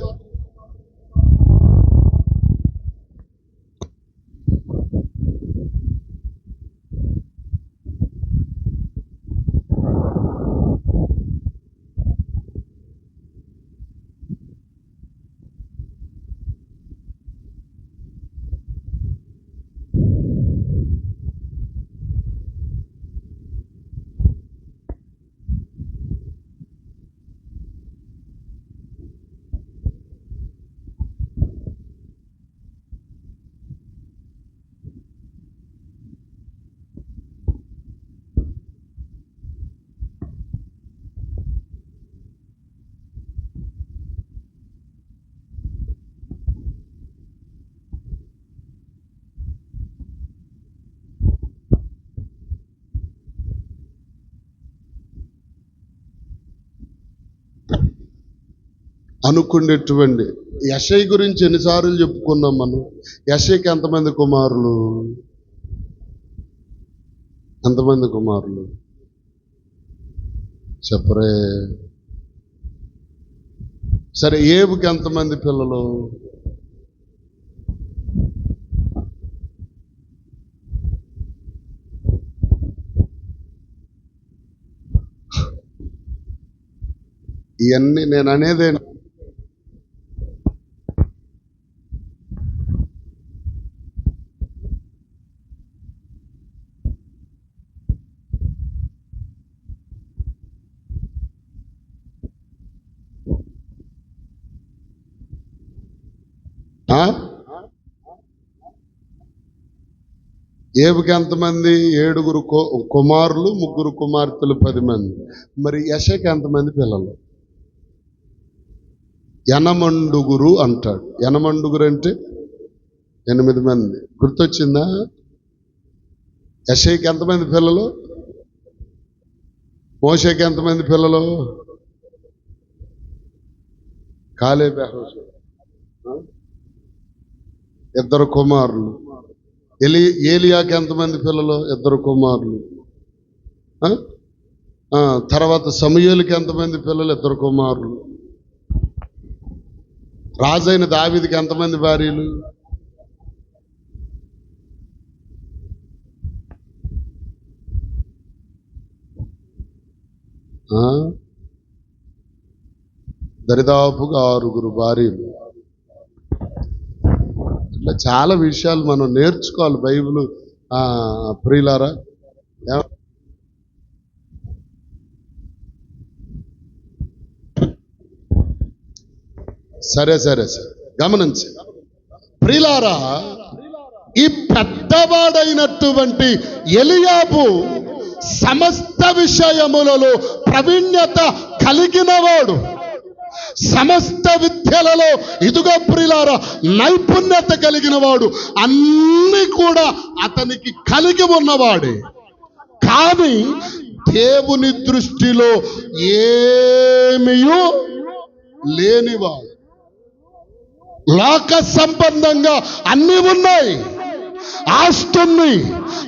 Speaker 2: అనుకునేటువంటి యెషయి గురించి ఎన్నిసార్లు చెప్పుకున్నాం మనం? యెషయికి ఎంతమంది కుమారులు? ఎంతమంది కుమారులు చెప్పరే. సరే, ఏబుకి ఎంతమంది పిల్లలు? ఇవన్నీ నేను అనేదే. ఏబుకి ఎంతమంది? 7 కుమారులు, 3 కుమార్తెలు, 10 మంది. మరి యెషయికి ఎంతమంది పిల్లలు? 8 అంటాడు. 8 అంటే 8 మంది. గుర్తొచ్చిందా? యెషయికి ఎంతమంది పిల్లలు? మోషేకి ఎంతమంది పిల్లలు? కాలేబు, యెహోషువ 2 కుమారులు. ఏలియాకి ఎంతమంది పిల్లలు? 2 కుమారులు. తర్వాత సమూయేలుకి ఎంతమంది పిల్లలు? 2 కుమారులు. రాజైన దావీదుకి ఎంతమంది భార్యలు? దరిదాపుగా 6 భార్యలు. ఇట్లా చాలా విషయాలు మనం నేర్చుకోవాలి బైబిల్ ప్రియులారా. సరే గమనించి ప్రియులారా, ఈ పెద్దవాడైనటువంటి ఎలియాబు సమస్త విషయములలో ప్రవీణ్యత కలిగినవాడు, సమస్త విద్యలలో ఇదిగో ప్రియులారా నైపుణ్యత కలిగిన వాడు, అన్ని కూడా అతనికి కలిగి ఉన్నవాడే. కానీ దేవుని దృష్టిలో ఏమీయూ లేనివాడు. లోక సంబంధంగా అన్ని ఉన్నాయి, ఆస్తుంది,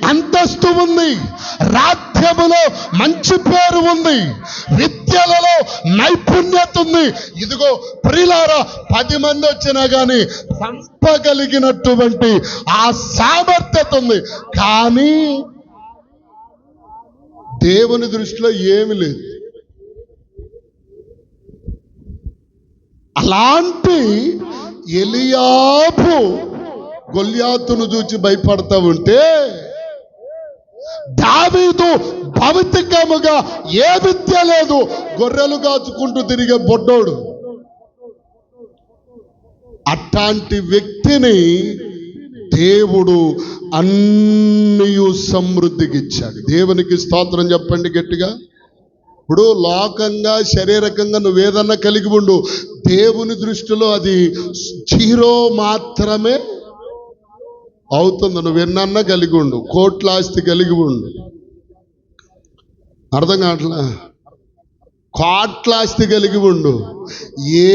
Speaker 2: అంతస్తు ఉంది, రాజ్యములో మంచి పేరు ఉంది, విద్యలలో నైపుణ్యత ఉంది. ఇదిగో ప్రియులారా 10 మంది వచ్చినా గాని సంపగలిగినటువంటి ఆ సామర్థ్యత ఉంది. కానీ దేవుని దృష్టిలో ఏమి లేదు. అలాంటి ఎలియాబు గొల్యాతును చూచి భయపడతా ఉంటే, దావీదు భౌతికముగా ఏ విద్య లేదు, గొర్రెలు కాచుకుంటూ తిరిగే బొడ్డోడు. అట్లాంటి వ్యక్తిని దేవుడు అన్నియు సమృద్ధికి ఇచ్చాడు. దేవునికి స్తోత్రం చెప్పండి గట్టిగా. ఇప్పుడు లోకంగా శారీరకంగా నువ్వేదన్నా కలిగి ఉండు, దేవుని దృష్టిలో అది 0 మాత్రమే అవుతుంది. నువ్వెన్నన్నా కలిగి ఉండు, కోట్ల ఆస్తి కలిగి ఉండు, అర్థం కావట్లా, కోట్ల ఆస్తి కలిగి ఉండు,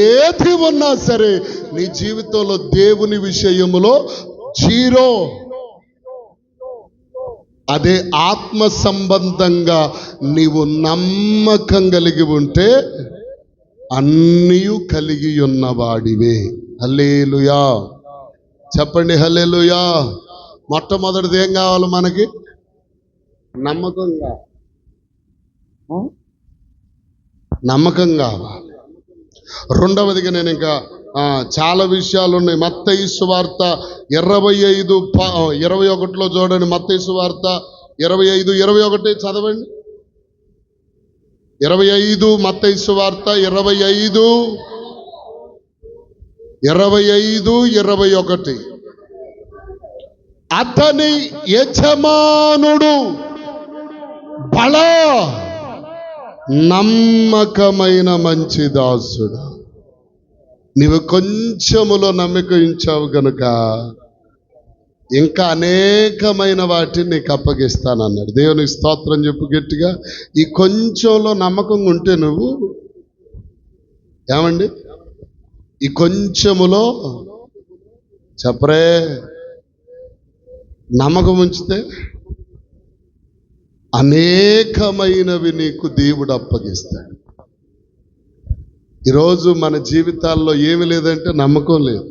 Speaker 2: ఏది ఉన్నా సరే నీ జీవితంలో దేవుని విషయములో 0. అదే ఆత్మ సంబంధంగా నీవు నమ్మకం కలిగి ఉంటే అన్నీ కలిగి ఉన్నవాడివే. హల్లెలూయా చెప్పండి, హల్లెలూయా. మొట్టమొదటిది ఏం కావాలి మనకి? నమ్మకం కావాలి. రెండవదిగా నేను ఇంకా చాలా విషయాలు ఉన్నాయి. మత్తయి సువార్త 25:21 చూడండి. మత్తయి సువార్త 25:21 చదవండి. 25 మత్తయి సువార్త 25:21. అతని యజమానుడు బలా నమ్మకమైన మంచి దాసుడు, నీవు కొంచెములో నమ్మకం ఉంచావు గనుక ఇంకా అనేకమైన వాటిని నీకు అప్పగిస్తానన్నాడు. దేవునికి స్తోత్రం చెప్పు గట్టిగా. ఈ కొంచెంలో నమ్మకం ఉంటే నువ్వు ఏమండి, ఈ కొంచెములో చెప్పరే నమ్మకం ఉంచితే అనేకమైనవి నీకు దేవుడు అప్పగిస్తాడు. ఈరోజు మన జీవితాల్లో ఏమి లేదంటే నమ్మకం లేదు.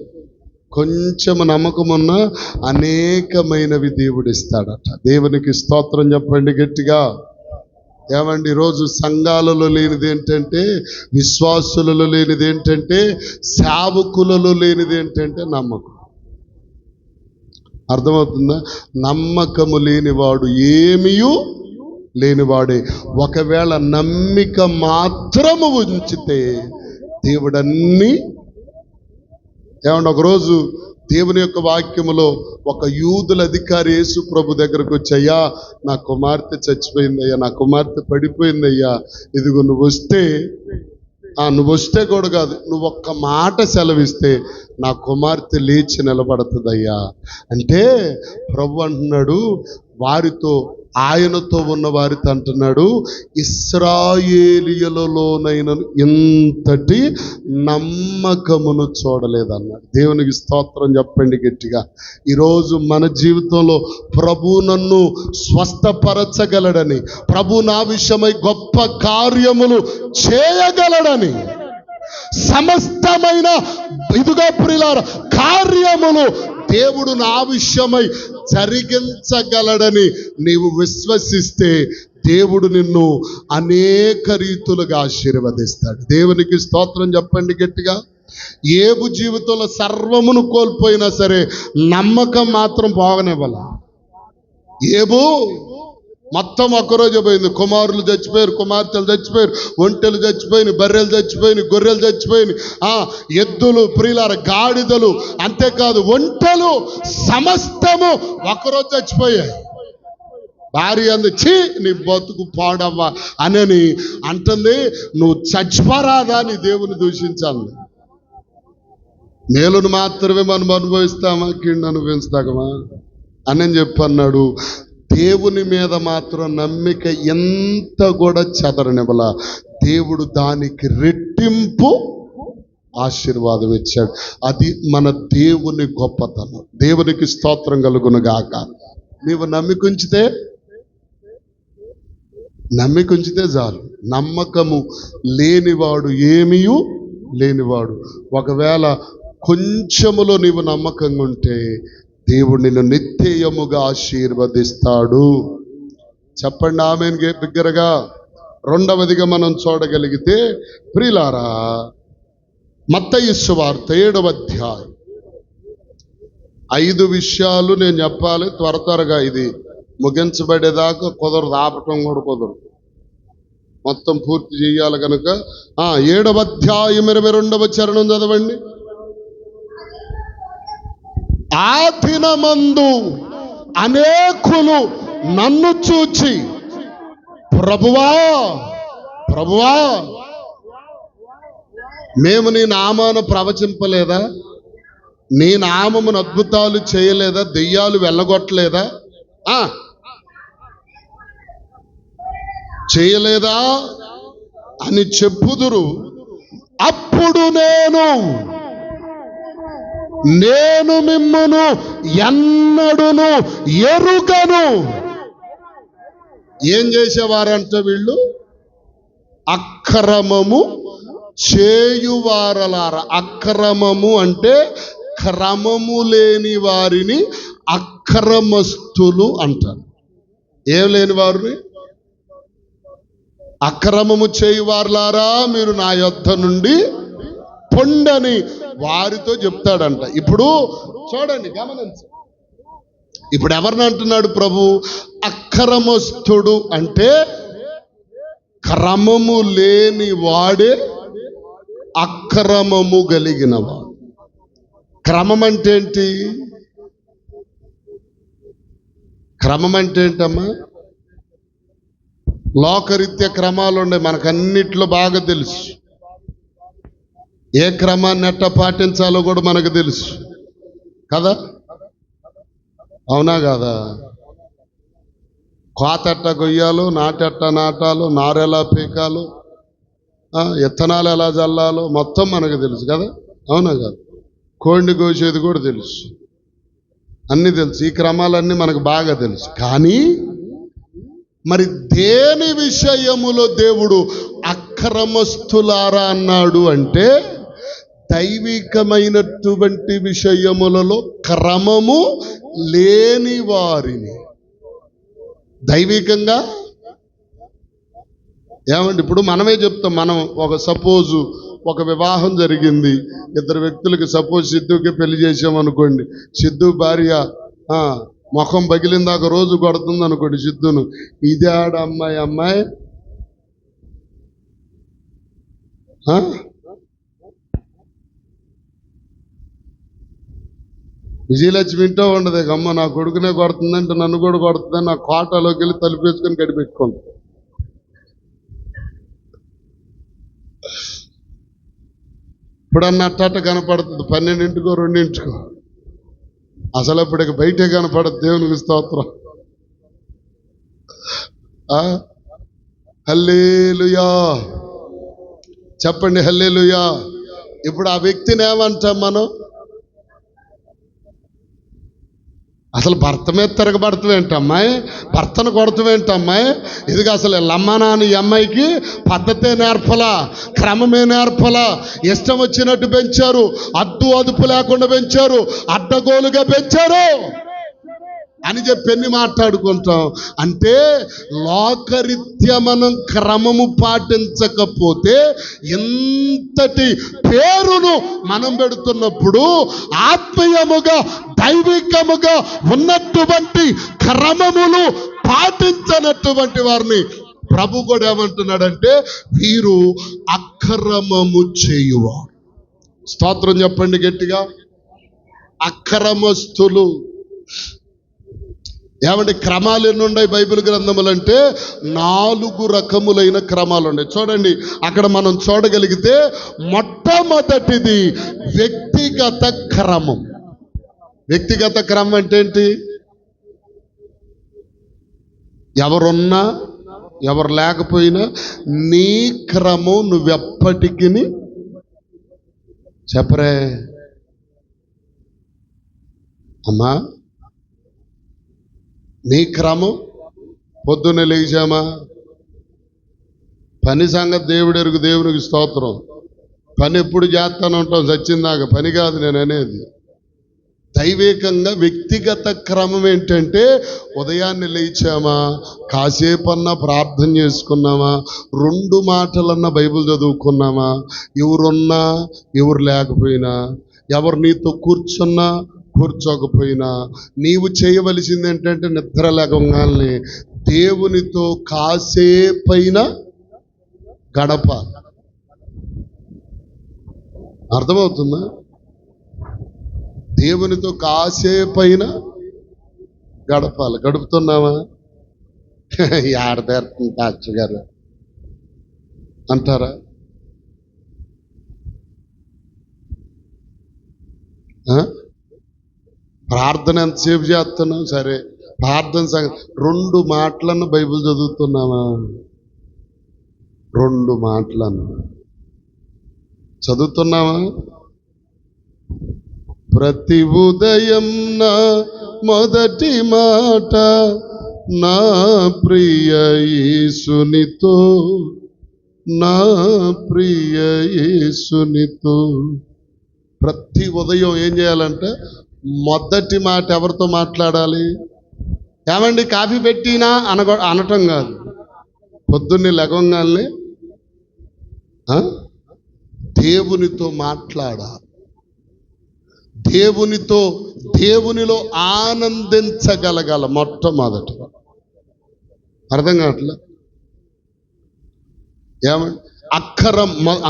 Speaker 2: కొంచెం నమ్మకం ఉన్నా అనేకమైనవి దేవుడు ఇస్తాడట. దేవునికి స్తోత్రం చెప్పండి గట్టిగా. ఏమండి, ఈరోజు సంఘాలలో లేనిది ఏంటంటే, విశ్వాసులలో లేనిది ఏంటంటే, సేవకులలో లేనిది ఏంటంటే నమ్మకం. అర్థమవుతుందా? నమ్మకము లేనివాడు ఏమీయూ లేనివాడే. ఒకవేళ నమ్మిక మాత్రము ఉంచితే దేవుడన్నీ ఏమంటే, ఒకరోజు దేవుని యొక్క వాక్యములో ఒక యూదుల అధికారి యేసు ప్రభు దగ్గరకు వచ్చయ్యా, నా కుమార్తె చచ్చిపోయిందయ్యా, నా కుమార్తె పడిపోయిందయ్యా, ఇదిగో నువ్వు వస్తే కూడా కాదు, నువ్వు ఒక్క మాట సెలవిస్తే నా కుమార్తె లేచి నిలబడుతుందయ్యా అంటే, ప్రభు అంటున్నాడు వారితో, ఆయనతో ఉన్న వారితో అంటున్నాడు, ఇశ్రాయేలీయులలోనైనా ఇంతటి నమ్మకమును చూడలేదన్నాడు. దేవునికి స్తోత్రం చెప్పండి గట్టిగా. ఈరోజు మన జీవితంలో ప్రభు నన్ను స్వస్థపరచగలడని, ప్రభు నా విషయమై గొప్ప కార్యములు చేయగలడని, సమస్తమైన ఇదిగో ప్రియులారా కార్యములు దేవుడు నా విషయమై జరిగించగలడని నీవు విశ్వసిస్తే దేవుడు నిన్ను అనేక రీతులుగా ఆశీర్వదిస్తాడు. దేవునికి స్తోత్రం చెప్పండి గట్టిగా. ఏబు జీవితంలో సర్వమును కోల్పోయినా సరే నమ్మకం మాత్రం పోగనివ్వాల. ఏబు మొత్తం ఒక్కరోజు పోయింది. కుమారులు చచ్చిపోయారు, కుమార్తెలు చచ్చిపోయారు, ఒంటెలు చచ్చిపోయినాయి, బర్రెలు చచ్చిపోయినాయి, గొర్రెలు చచ్చిపోయినాయి, ఎద్దులు, ప్రియులార గాడిదలు, అంతేకాదు ఒంటెలు సమస్తము ఒక్కరోజు చచ్చిపోయాయి. భార్య అంది, ఛీ నీ బతుకు పాడవ్వా అని అంటుంది. నువ్వు చచ్చిపోరాదా నీ దేవుని దూషించాలి. మేలును మాత్రమే మనం అనుభవిస్తామా, కీడును అనుభవిస్తామా అని చెప్పన్నాడు. దేవుని మీద మాత్రం నమ్మిక ఎంత కూడా చెదరనివ్వల. దేవుడు దానికి రెట్టింపు ఆశీర్వాదం ఇచ్చాడు. అది మన దేవుని గొప్పతనం. దేవునికి స్తోత్రం కలుగును గాక. నీవు నమ్మికుంచితే చాలు. నమ్మకము లేనివాడు ఏమీయూ లేనివాడు. ఒకవేళ కొంచెములో నీవు నమ్మకంగా ఉంటే దేవుడు నిన్ను నిత్యముగా ఆశీర్వదిస్తాడు. చెప్పండి ఆమేన్ బిగ్గరగా. రెండవదిగా మనం చూడగలిగితే ప్రియులారా, మత్తయి సువార్త 7వ అధ్యాయం 5 విషయాలు నేను చెప్పాలి త్వరగా. ఇది ముగించబడేదాకా కుదరదు, ఆపటం కూడా కుదరదు, మొత్తం పూర్తి చేయాలి కనుక 7వ అధ్యాయం 22వ చరణం చదవండి. ఆ దినమందు అనేకులు నన్ను చూచి ప్రభువా ప్రభువా మేము నీ నామాను ప్రవచింపలేదా, నీ నామమును అద్భుతాలు చేయలేదా, దెయ్యాలు వెళ్ళగొట్టలేదా, చేయలేదా అని చెప్పుదురు. అప్పుడు నేను మిమ్మును ఎన్నడును ఎరుగను. ఏం చేసేవారంట వీళ్ళు? అక్రమము చేయువారలార. అక్రమము అంటే క్రమము లేని వారిని అక్రమస్తులు అంటారు. ఏం లేని వారిని అక్రమము చేయువారలారా మీరు నా యొద్ద నుండి పొండని వారితో చెప్తాడంట. ఇప్పుడు చూడండి, గమనించండి. ఇప్పుడు ఎవరిని అంటున్నాడు ప్రభు? అక్రమస్తుడు అంటే క్రమము లేని వాడే అక్రమము కలిగిన వాడు. క్రమం అంటే ఏంటి? క్రమం అంటే ఏంటమ్మా? లోకరీత్యా క్రమాలు ఉన్నాయి, మనకన్నిట్లో బాగా తెలుసు. ఏ క్రమాన్ని ఎట్ట పాటించాలో కూడా మనకు తెలుసు కదా, అవునా కాదా? కోతెట్ట కొయ్యాలో, నాటెట్ట నాటాలో, నారెలా పీకాలో, విత్తనాలు ఎలా చల్లాలో మొత్తం మనకు తెలుసు కదా, అవునా కాదు? కోడిని కోసేది కూడా తెలుసు, అన్నీ తెలుసు. ఈ క్రమాలన్నీ మనకు బాగా తెలుసు. కానీ మరి దేని విషయములో దేవుడు అక్రమస్తులారా అన్నాడు అంటే, దైవికమైనటువంటి విషయములలో క్రమము లేని వారిని. దైవికంగా ఏమండి, ఇప్పుడు మనమే చెప్తాం. మనం సపోజు ఒక వివాహం జరిగింది, 2 వ్యక్తులకి. సపోజ్ సిద్ధుకి పెళ్లి చేసామనుకోండి, సిద్ధు భార్య ముఖం పగిలిందాక రోజు కొడుతుంది అనుకోండి సిద్ధును. ఇదే ఆడ అమ్మాయి విజయలక్ష్మి ఇంటో ఉండదు. అమ్మ నా కొడుకునే కొడుతుందంటే నన్ను కూడా కొడుతుందని నా కోటలోకి వెళ్ళి తలుపేసుకొని గడిపెట్టుకోండి. ఇప్పుడన్నా అట్ట కనపడుతుంది 12ంటికో 2ంటికో. అసలు అప్పటికి బయటే కనపడదు. దేవునికి స్తోత్రం. హల్లెలూయా చెప్పండి, హల్లెలూయా. ఇప్పుడు ఆ వ్యక్తిని ఏమంటాం మనం? అసలు భర్త మీద తిరగబడతావేంటమ్మాయి, భర్తను కొడతావేంటమ్మాయి? ఇదిగా అసలు లమ్మనాని ఈ అమ్మాయికి పద్ధతే నేర్పలా, క్రమమే నేర్పలా, ఇష్టం వచ్చినట్టు పెంచారు, అద్దు అదుపు లేకుండా పెంచారు, అడ్డగోలుగా పెంచారు. అని చెప్పి ఎన్ని మాట్లాడుకుంటాం. అంటే లోకరీత్యా మనం క్రమము పాటించకపోతే ఇంతటి పేరును మనం పెడుతున్నప్పుడు ఆత్మీయముగా దైవికముగా ఉన్నటువంటి క్రమములు పాటించనటువంటి వారిని ప్రభు కూడా ఏమంటున్నాడంటే వీరు అక్రమము చేయువారు. స్తోత్రం చెప్పండి గట్టిగా. అక్రమస్తులు. ఏమంటే క్రమాలు ఎన్ని ఉన్నాయి బైబిల్ గ్రంథములు అంటే 4 రకములైన క్రమాలు ఉన్నాయి. చూడండి అక్కడ మనం చూడగలిగితే మొట్టమొదటిది వ్యక్తిగత క్రమం. వ్యక్తిగత క్రమం అంటే ఏంటి? ఎవరున్నా ఎవరు లేకపోయినా నీ క్రమం నువ్వెప్పటికీ చెప్పరే అమ్మా. నీ క్రమం పొద్దున్నే లేచామా, పని సంగతి దేవుడు ఎరుగు, దేవునికి స్తోత్రం. పని ఎప్పుడు చేస్తాను ఉంటాం చచ్చిందాక, పని కాదు నేను అనేది. దైవికంగా వ్యక్తిగత క్రమం ఏంటంటే ఉదయాన్నే లేచామా, కాసేపన్నా ప్రార్థన చేసుకున్నామా, 2 మాటలన్నా బైబిల్ చదువుకున్నామా, ఎవరున్నా ఎవరు లేకపోయినా, ఎవరు నీతో కూర్చున్నా కూర్చోకపోయినా నీవు చేయవలసింది ఏంటంటే నిద్ర లేకగానే దేవునితో కాసేపైన గడప. అర్థమవుతుందా? దేవునితో కాసేపైన గడపాలి. గడుపుతున్నావా? ఆడతారు పాస్టర్ అంటారా? ప్రార్థన ఎంతసేపు చేస్తున్నావు? సరే, ప్రార్థన 2 మాటలను బైబిల్ చదువుతున్నావా? 2 మాటలను చదువుతున్నావా? ప్రతి ఉదయం నా మొదటి మాట నా ప్రియ యేసునితో, నా ప్రియ యేసునితో. ప్రతి ఉదయం ఏం చేయాలంటే మొదటి మాట ఎవరితో మాట్లాడాలి? ఏమండి కాఫీ పెట్టినా అనటం కాదు. పొద్దున్నే లెగంగానే దేవునితో మాట్లాడాలి. దేవునిలో ఆనందించగలగాల మొట్టమొదటి. అర్థం కావట్లే? ఏమండి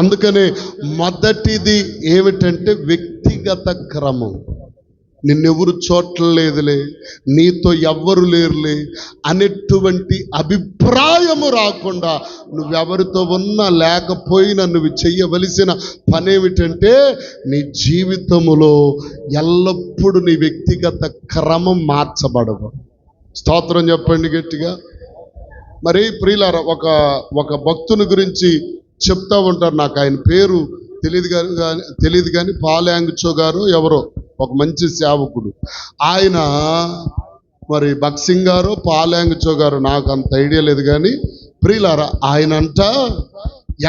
Speaker 2: అందుకనే మొదటిది ఏమిటంటే వ్యక్తిగత క్రమం. నిన్నెవరు చూడలేదులే, నీతో ఎవ్వరు లేరులే అనేటువంటి అభిప్రాయము రాకుండా నువ్వెవరితో ఉన్నా లేకపోయినా నువ్వు చెయ్యవలసిన పని ఏమిటంటే నీ జీవితములో ఎల్లప్పుడూ నీ వ్యక్తిగత క్రమం మార్చబడవు. స్తోత్రం చెప్పండి గట్టిగా. మరి ప్రియులారా, ఒక భక్తుని గురించి చెప్తా ఉంటారు. నాకు ఆయన పేరు తెలియదు కానీ పాల్యాంగుచో గారు ఎవరో ఒక మంచి సేవకుడు. ఆయన మరి భక్సింగ్ గారు పాల్యాంగుచో గారు నాకు అంత ఐడియా లేదు కానీ ప్రియులారా, ఆయనంట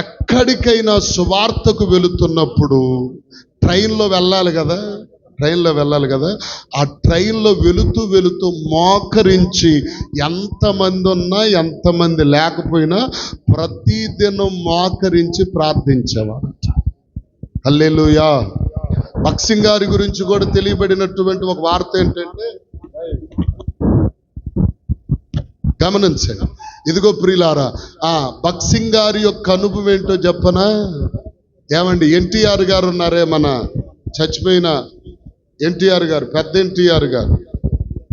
Speaker 2: ఎక్కడికైనా సువార్తకు వెళుతున్నప్పుడు ట్రైన్లో వెళ్ళాలి కదా, ఆ ట్రైన్లో వెళుతూ మోకరించి ఎంతమంది ఉన్నా ఎంతమంది లేకపోయినా ప్రతిదినం మోకరించి ప్రార్థించేవారంట. హల్లెలూయా. భక్సింగ్ గారి గురించి కూడా తెలియబడినటువంటి ఒక వార్త ఏంటంటే, గమనించండి. ఇదిగో ప్రియులారా, ఆ భక్సింగ్ గారి యొక్క అనుభవం ఏంటో చెప్పనా? ఏమండి ఎన్టీఆర్ గారు ఉన్నారే, మన చచ్చిపోయిన ఎన్టీఆర్ గారు, పెద్ద ఎన్టీఆర్ గారు,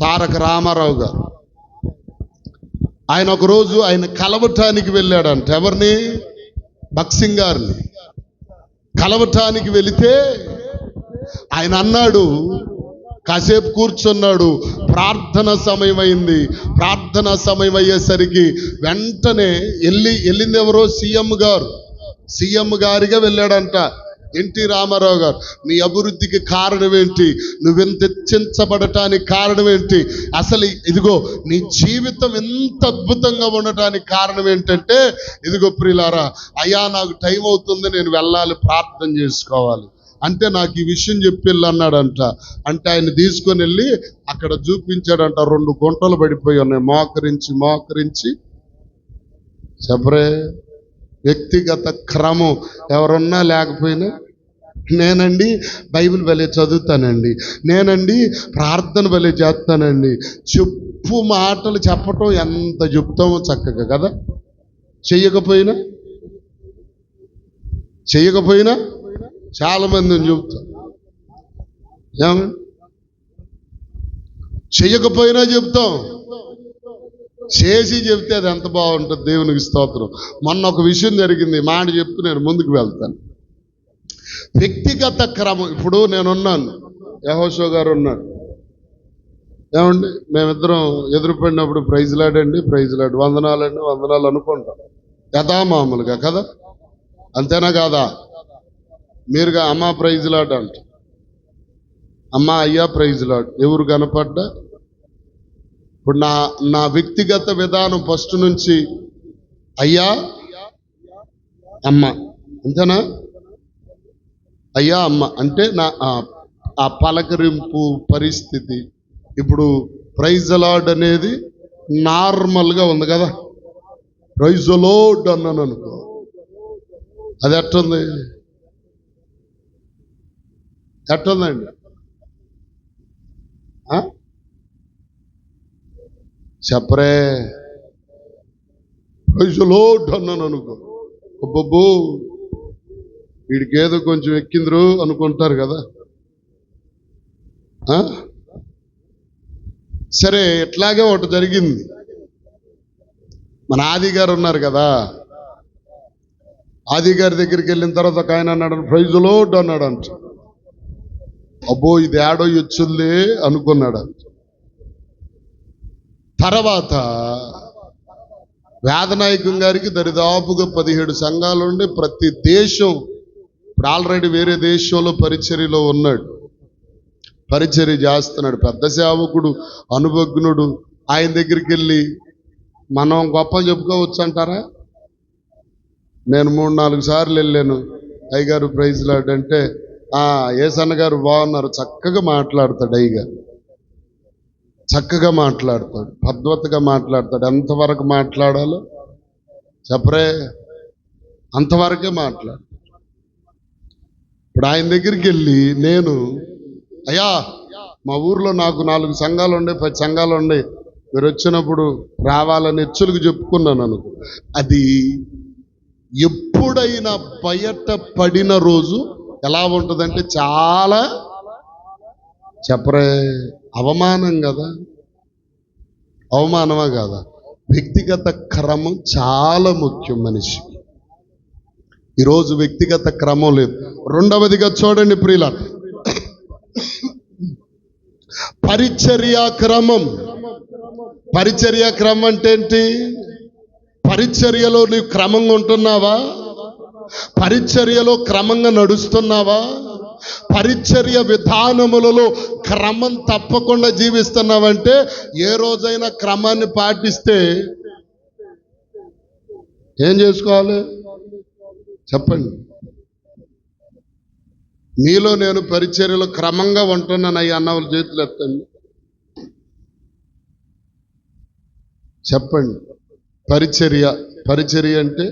Speaker 2: తారక రామారావు గారు, ఆయన ఒకరోజు ఆయన కలవటానికి వెళ్ళాడంట. ఎవరిని? భక్సింగ్ గారిని కలవటానికి వెళితే ఆయన అన్నాడు, కాసేపు కూర్చున్నాడు, ప్రార్థన సమయం అయింది. ప్రార్థన సమయం అయ్యేసరికి వెంటనే వెళ్ళింది ఎవరో? సీఎం గారిగా వెళ్ళాడంట ఎన్టీ రామారావు గారు. నీ అభివృద్ధికి కారణం ఏంటి? నువ్వెంత హెచ్చించబడటానికి కారణం ఏంటి? అసలు ఇదిగో నీ జీవితం ఎంత అద్భుతంగా ఉండటానికి కారణం ఏంటంటే, ఇదిగో ప్రియులారా, అయ్యా నాకు టైం అవుతుంది, నేను వెళ్ళాలి, ప్రార్థన చేసుకోవాలి. అంటే నాకు ఈ విషయం చెప్పిల్లు అన్నాడంట. అంటే ఆయన తీసుకొని వెళ్ళి అక్కడ చూపించాడంట. 2 గుంటలు పడిపోయి ఉన్నాయి. మోకరించి చెప్పరే. వ్యక్తిగత క్రమం ఎవరున్నా లేకపోయినా, నేనండి బైబిల్ భలే చదువుతానండి, నేనండి ప్రార్థన భలే చేస్తానండి, చెప్పు మాటలు చెప్పటం ఎంత చెప్తామో చక్కగా కదా. చెయ్యకపోయినా చాలా మందిని చెప్తాం. ఏమండి, చెయ్యకపోయినా చెప్తాం, చేసి చెప్తే అది ఎంత బాగుంటుంది. దేవునికి స్తోత్రం. మొన్న ఒక విషయం జరిగింది, మాట చెప్పి నేను ముందుకు వెళ్తాను. వ్యక్తిగత క్రమం. ఇప్పుడు నేనున్నాను, యెహోషువ గారు ఉన్నాడు. ఏమండి, మేమిద్దరం ఎదురుపడినప్పుడు ప్రైజ్ లాడండి, వందనాలండి, వందనాలు అనుకుంటాం యథామామూలుగా కదా. అంతేనా కాదా? మీరుగా అమ్మ ప్రైజ్ లాడ్ అంట, అమ్మ అయ్యా ప్రైజ్ లాడ్. ఎవరు కనపడ్డా ఇప్పుడు నా వ్యక్తిగత విధానం ఫస్ట్ నుంచి అయ్యా అమ్మ, అంతేనా? అయ్యా అమ్మ అంటే నా ఆ పలకరింపు పరిస్థితి. ఇప్పుడు ప్రైజ్ లార్డ్ అనేది నార్మల్గా ఉంది కదా. ప్రైజ్ లార్డ్ అన్నాను అనుకో, అది ఎట్టుంది? ఎట్టుందండి? చెప్పరే. ప్రైజ్ లార్డ్ అన్నాను అనుకో, అబ్బబ్బో వీడికి ఏదో కొంచెం ఎక్కిందిరు అనుకుంటారు కదా. సరే, ఇట్లాగే ఒకటి జరిగింది. మన ఆది గారు ఉన్నారు కదా, ఆది గారి దగ్గరికి వెళ్ళిన తర్వాత ఒక ఆయన అన్నాడు, ప్రైజ్ లార్డ్ అన్నాడు అంట. అబ్బో ఇది ఏడో వచ్చింది అనుకున్నాడు. తర్వాత వేదనాయకం గారికి దరిదాపుగా 17 సంఘాలు ఉండి ప్రతి దేశం, ఇప్పుడు ఆల్రెడీ వేరే దేశంలో పరిచర్యలో ఉన్నాడు, పరిచర్య చేస్తున్నాడు. పెద్ద సేవకుడు, అనుభజ్ఞుడు. ఆయన దగ్గరికి వెళ్ళి మనం గొప్ప చెప్పుకోవచ్చు అంటారా? నేను 3-4 సార్లు వెళ్ళాను. అయ్యగారు ప్రైజ్ లార్డ్ అంటే, ఏసన్న గారు బాగున్నారు, చక్కగా మాట్లాడతాడు. అయ్యగారు చక్కగా మాట్లాడతాడు, పద్ధతిగా మాట్లాడతాడు. ఎంతవరకు మాట్లాడాలో చెప్పరే, అంతవరకే మాట్లాడు. ఇప్పుడు ఆయన దగ్గరికి వెళ్ళి నేను, అయ్యా మా ఊర్లో నాకు 4 సంఘాలు ఉండే, 10 సంఘాలు ఉండే, మీరు వచ్చినప్పుడు రావాలని హెచ్చులకు చెప్పుకున్నాను అనుకో. అది ఎప్పుడైనా బయట పడిన రోజు ఎలా ఉంటుందంటే చాలా చెప్పరే అవమానం కదా. అవమానమా కాదా? వ్యక్తిగత క్రమం చాలా ముఖ్యం మనిషికి. ఈరోజు వ్యక్తిగత క్రమం లేదు. రెండవదిగా చూడండి ప్రియులారా, పరిచర్య క్రమం. పరిచర్య క్రమం అంటే ఏంటి? పరిచర్యలో నీవు క్రమంగా ఉంటున్నావా? పరిచర్యలో క్రమంగా నడుస్తున్నావా? పరిచర్య విధానములలో క్రమం తప్పకుండా జీవిస్తున్నావంటే, ఏ రోజైనా క్రమాన్ని పాటిస్తే ఏం చేసుకోవాలి చెప్పండి. మీలో నేను పరిచర్యలో క్రమంగా ఉంటున్నాను అయ్యి అన్న వాళ్ళ చేతులు ఎత్తండి, చెప్పండి. పరిచర్య అంటే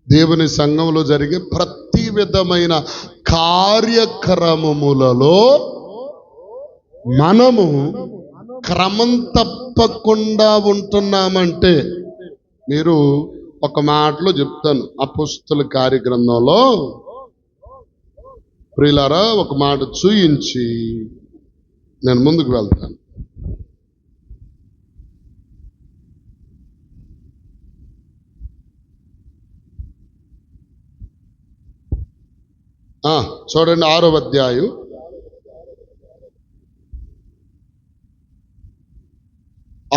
Speaker 2: దేవుని సంఘంలో జరిగే ప్రతి విధమైన కార్యక్రమములలో మనము క్రమం తప్పకుండా ఉంటున్నామంటే, మీరు ఒక మాటలో చెప్తాను, అపోస్తలుల కార్యగ్రంథంలో ప్రియులారా ఒక మాట చూయించి నేను ముందుకు వెళ్తాను. చూడండి 6వ అధ్యాయం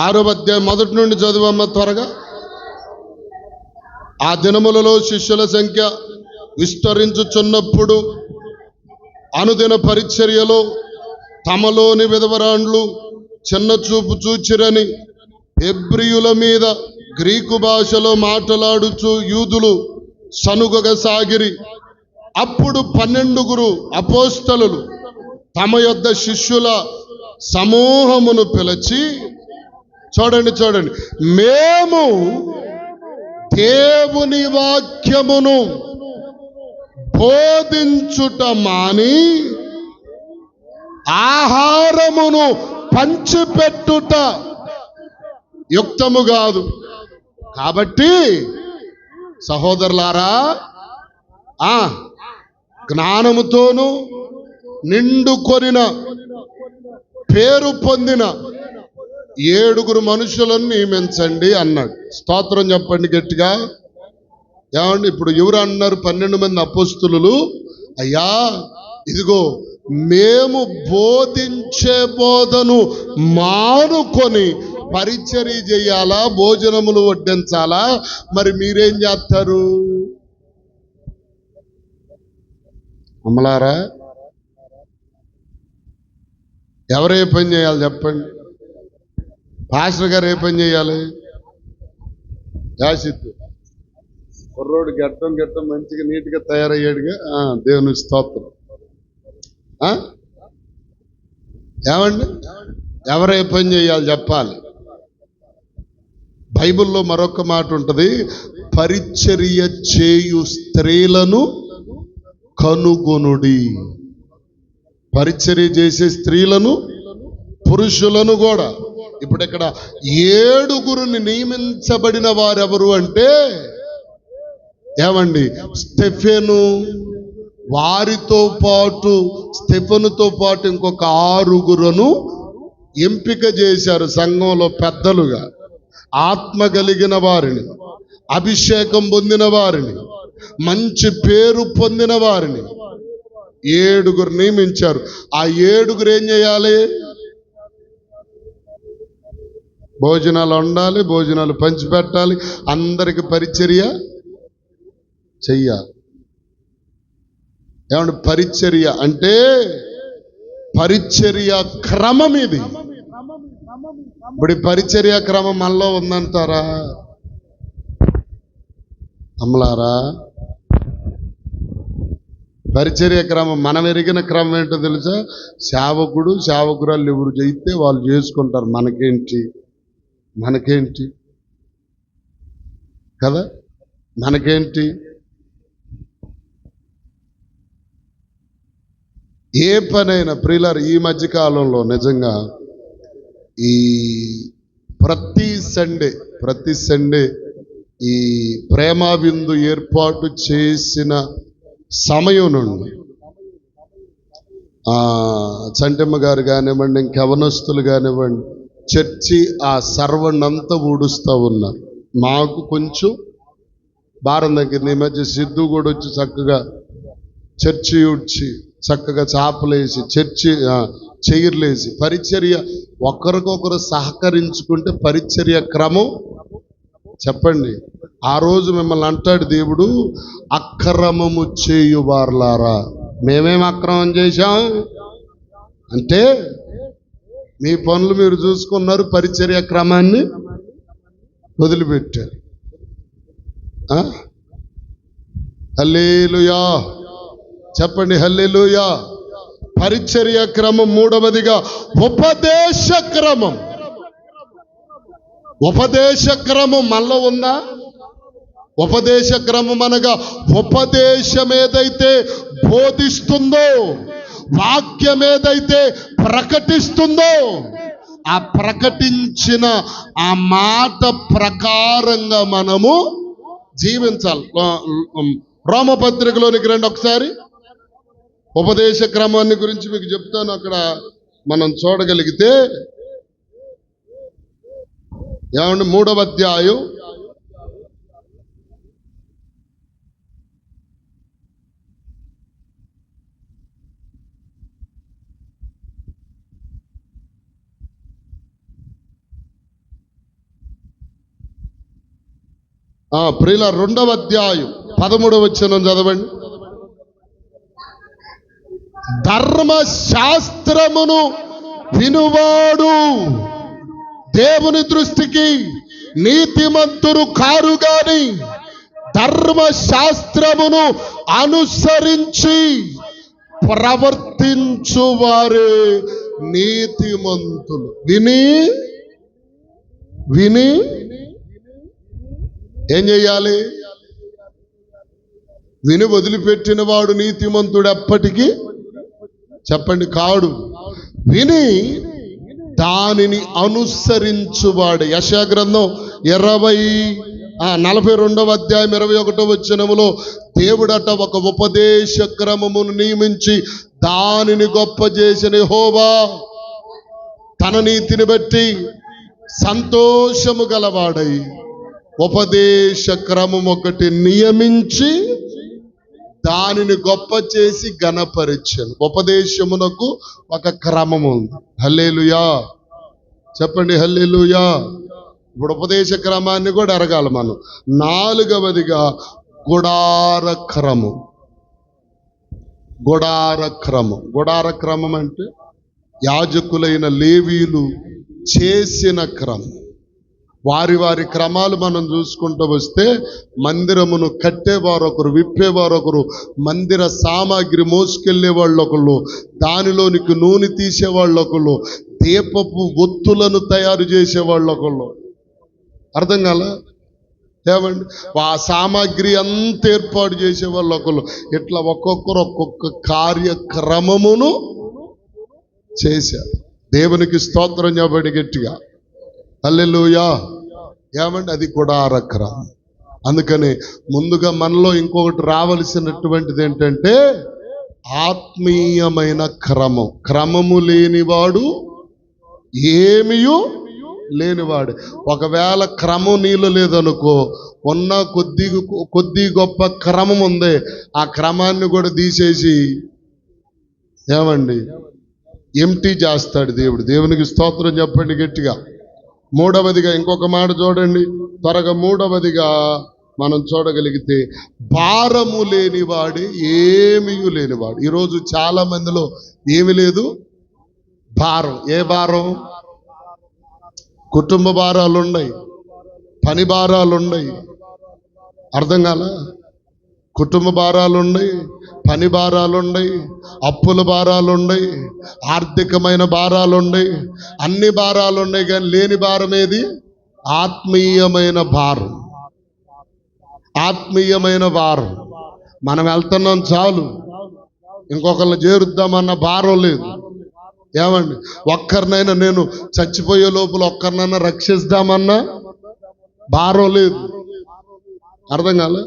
Speaker 2: 6వ అధ్యాయం మొదటి నుండి చదువమ్మ త్వరగా. ఆ దినములలో శిష్యుల సంఖ్య విస్తరించుచున్నప్పుడు అనుదిన పరిచర్యలో తమలోని విధవరాండ్లు చిన్న చూపు చూచిరని హెబ్రీయుల మీద గ్రీకు భాషలో మాట్లాడుచు యూదులు సనుగగా సాగిరి. అప్పుడు 12 అపోస్తలులు తమ యొద్ద శిష్యుల సమూహమును పిలిచి, చూడండి, మేము దేవుని వాక్యమును బోధించుట మాని ఆహారమును పంచిపెట్టుట యుక్తము కాదు. కాబట్టి సహోదరులారా, జ్ఞానముతోను నిండుకొనిన పేరు పొందిన 7 మనుషులను నియమించండి అన్నాడు. స్తోత్రం చెప్పండి గట్టిగా. ఏమండి, ఇప్పుడు ఎవరు అన్నారు? 12 మంది అపోస్తలులు. అయ్యా, ఇదిగో మేము బోధించే బోధను మానుకొని పరిచర్య చేయాలా, భోజనములు వడ్డించాలా, మరి మీరేం చేస్తారు? అమ్మలారా, ఎవరు ఏ పని చేయాలి చెప్పండి? పాస్టర్ గారు ఏ పని చేయాలి? యాసిద్దు కుర్రోడు గట్టం మంచిగా నీట్గా తయారయ్యాడుగా, దేవుని స్తోత్రం. ఏమండి, ఎవరు ఏ పని చేయాలి చెప్పాలి? బైబిల్లో మరొక మాట ఉంటుంది, పరిచర్య చేయు స్త్రీలను కనుగొనుడి. పరిచర్య చేసే స్త్రీలను, పురుషులను కూడా. ఇప్పుడు ఇక్కడ 7 నియమించబడిన వారెవరు అంటే, ఏమండి, స్టెఫెను, వారితో పాటు స్టెఫెనుతో పాటు ఇంకొక 6 ఎంపిక చేశారు సంఘంలో పెద్దలుగా. ఆత్మ కలిగిన వారిని, అభిషేకం పొందిన వారిని, మంచి పేరు పొందిన వారిని 7 నియమించారు. ఆ 7 ఏం చేయాలి? భోజనాలు వండాలి, భోజనాలు పంచిపెట్టాలి, అందరికి పరిచర్య చెయ్యాలి. ఏమంటే పరిచర్య అంటే పరిచర్య క్రమం ఇది. ఇప్పుడు ఈ పరిచర్య క్రమం మనలో ఉందంటారా అమ్మలారా? పరిచర్య క్రమం మనం ఎరిగిన క్రమం ఏంటో తెలుసా? సేవకురాలు ఎవరు చేయితే వాళ్ళు చేసుకుంటారు. మనకేంటి కదా, మనకేంటి? ఏ పనైనా ప్రియులారు, ఈ మధ్య కాలంలో నిజంగా ఈ ప్రతి సండే ఈ ప్రేమ విందు ఏర్పాటు చేసిన సమయం నుండి చంటమ్మ గారు కానివ్వండి, ఇంకెవనస్తులు కానివ్వండి, చర్చి ఆ సర్వనంతా ఊడుస్తూ ఉన్నారు. మాకు కొంచెం భారం దగ్గర ఈ మధ్య సిద్ధు కూడా వచ్చి చక్కగా చర్చి ఊడ్చి, చక్కగా చాపలేసి, చైర్లేసి పరిచర్య ఒకరికొకరు సహకరించుకుంటే పరిచర్య క్రమం. చెప్పండి, ఆ రోజు మిమ్మల్ని అంటాడు దేవుడు, అక్రమము చేయువార్లారా. మేమేం అక్రమం చేశాం అంటే, మీ పనులు మీరు చూసుకున్నారు, పరిచర్య క్రమాన్ని వదిలిపెట్టారు. హల్లెలూయా చెప్పండి, హల్లెలూయా. పరిచర్య క్రమం. 3వదిగా ఉపదేశ క్రమం. ఉపదేశ క్రమం మనలో ఉందా? ఉపదేశ క్రమం అనగా ఉపదేశం ఏదైతే బోధిస్తుందో, వాక్యం ఏదైతే ప్రకటిస్తుందో, ఆ ప్రకటించిన ఆ మాట ప్రకారంగా మనము జీవించాలి. రోమపత్రికలోనికి రండి ఒకసారి. ఉపదేశ క్రమాన్ని గురించి మీకు చెప్తాను. అక్కడ మనం చూడగలిగితే ఏమంటే 3వ అధ్యాయం ప్రియుల 2వ అధ్యాయం 13వ వచనం చదవండి. ధర్మశాస్త్రమును వినువాడు దేవుని దృష్టికి నీతిమంతుడు కారు గాని ధర్మశాస్త్రమును అనుసరించి ప్రవర్తించువారే నీతిమంతులు. విని ఏం చెయ్యాలి? విని వదిలిపెట్టిన వాడు నీతిమంతుడు ఎప్పటికీ చెప్పండి కాడు. విని దానిని అనుసరించువాడు. యెషయా గ్రంథం 42వ అధ్యాయం 21వ వచనములో దేవుడట ఒక ఉపదేశ క్రమమును నియమించి దానిని గొప్ప చేసిన యెహోవా తన నీతిని బట్టి సంతోషము గలవాడై ఉపదేశ క్రమం ఒకటి నియమించి దానిని గొప్ప చేసి ఘనపరిచెను. ఉపదేశమునకు ఒక క్రమం ఉంది. హల్లెలూయా చెప్పండి, హల్లెలూయా. ఇప్పుడు ఉపదేశ క్రమాన్ని కూడా ఎరగాలి మనం. 4వదిగా గుడార క్రమం. గుడార క్రమం అంటే యాజకులైన లేవీయులు చేసిన క్రమం. వారి క్రమాలు మనం చూసుకుంటూ వస్తే మందిరమును కట్టేవారు ఒకరు, విప్పేవారు ఒకరు, మందిర సామాగ్రి మోసుకెళ్లే వాళ్ళు ఒకళ్ళు, దానిలోనికి నూనె తీసేవాళ్ళు ఒకళ్ళు, దీపపు ఒత్తులను తయారు చేసేవాళ్ళు ఒకళ్ళు. అర్థం కాల ఏమండి? ఆ సామాగ్రి అంతా ఏర్పాటు చేసేవాళ్ళు ఒకళ్ళు. ఇట్లా ఒక్కొక్కరు ఒక్కొక్క కార్యక్రమమును చేశారు. దేవునికి స్తోత్రం చెప్పండి గట్టిగా, హల్లెలూయా. ఏమండి? అది గుడార క్రమం. అందుకని ముందుగా మనలో ఇంకొకటి రావలసినటువంటిది ఏంటంటే ఆత్మీయమైన క్రమం. క్రమము లేనివాడు ఏమీయూ లేనివాడు. ఒకవేళ క్రమం నీళ్ళు లేదనుకో, ఉన్న కొద్ది గొప్ప క్రమం ఉంది, ఆ క్రమాన్ని కూడా తీసేసి ఏమండి ఎంటీ చేస్తాడు దేవుడు. దేవునికి స్తోత్రం చెప్పండి గట్టిగా. 3వదిగా ఇంకొక మాట చూడండి త్వరగా. 3వదిగా మనం చూడగలిగితే భారము లేనివాడే ఏమీ లేనివాడు. ఈరోజు చాలా మందిలో ఏమి లేదు, భారం. ఏ భారం? కుటుంబ భారాలు ఉన్నాయి, పని భారాలు ఉన్నాయి. అర్థం కాల? కుటుంబ భారాలు ఉన్నాయి, పని భారాలు ఉన్నాయి, అప్పుల భారాలు ఉన్నాయి, ఆర్థికమైన భారాలు ఉన్నాయి, అన్ని భారాలు ఉన్నాయి. కానీ లేని భారం ఏది? ఆత్మీయమైన భారం. ఆత్మీయమైన భారం. మనం వెళ్తున్నాం చాలు, ఇంకొకరిని చేరుద్దామన్న భారం లేదు. ఏమండి? ఒక్కరినైనా నేను చచ్చిపోయే లోపల ఒక్కరినైనా రక్షిద్దామన్నా భారం లేదు. అర్థం కాలే?